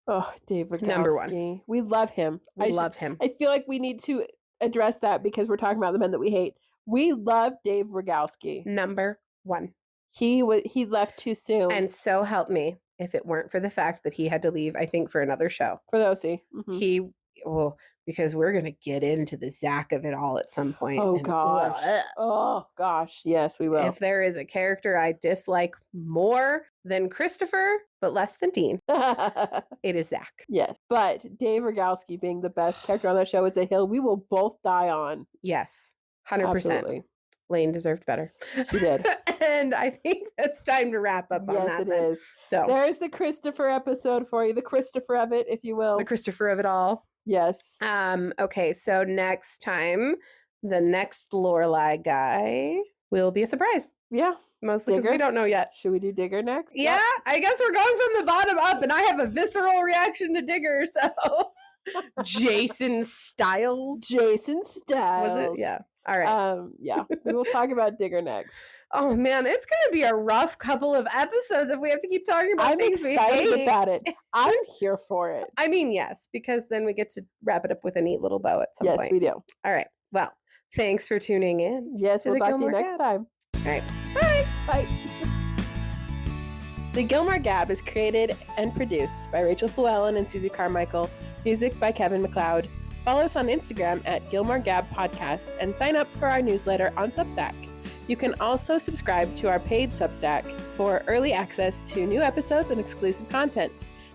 Oh, Dave Rogowski. Number one. We love him. I love him. I feel like we need to address that because we're talking about the men that we hate. We love Dave Rogalski. Number 1. He left too soon. And so help me, if it weren't for the fact that he had to leave, I think, for another show. For the OC. Mm-hmm. Because we're going to get into the Zach of it all at some point. Oh, gosh. Oh, gosh. Yes, we will. If there is a character I dislike more than Christopher, but less than Dean, it is Zach. Yes. But Dave Rogalski being the best character on that show is a hill we will both die on. Yes. 100%. Absolutely. Lane deserved better. She did. And I think it's time to wrap up on that. Yes, it is. So there's the Christopher episode for you. The Christopher of it, if you will. The Christopher of it all. Yes. Okay, so next time, the next Lorelai guy will be a surprise. Yeah. Mostly because we don't know yet. Should we do Digger next? Yeah, yep. I guess we're going from the bottom up, and I have a visceral reaction to Digger, so... Jason Stiles? Jason Stiles. Was it? Yeah. All right. Yeah. We will talk about Digger next. Oh, man, it's going to be a rough couple of episodes if we have to keep talking about things we hate. I'm excited about it. I'm here for it. I mean, yes, because then we get to wrap it up with a neat little bow at some point. Yes, we do. All right. Well, thanks for tuning in. Yes, we'll talk to you next time. All right. Bye. Bye. The Gilmore Gab is created and produced by Rachel Llewellyn and Susie Carmichael. Music by Kevin MacLeod. Follow us on Instagram at Gilmore Gab Podcast and sign up for our newsletter on Substack. You can also subscribe to our paid Substack for early access to new episodes and exclusive content.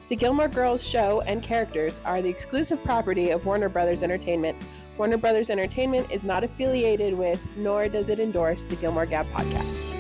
The Gilmore Girls show and characters are the exclusive property of Warner Brothers Entertainment. Warner Brothers Entertainment is not affiliated with, nor does it endorse the Gilmore Gab Podcast.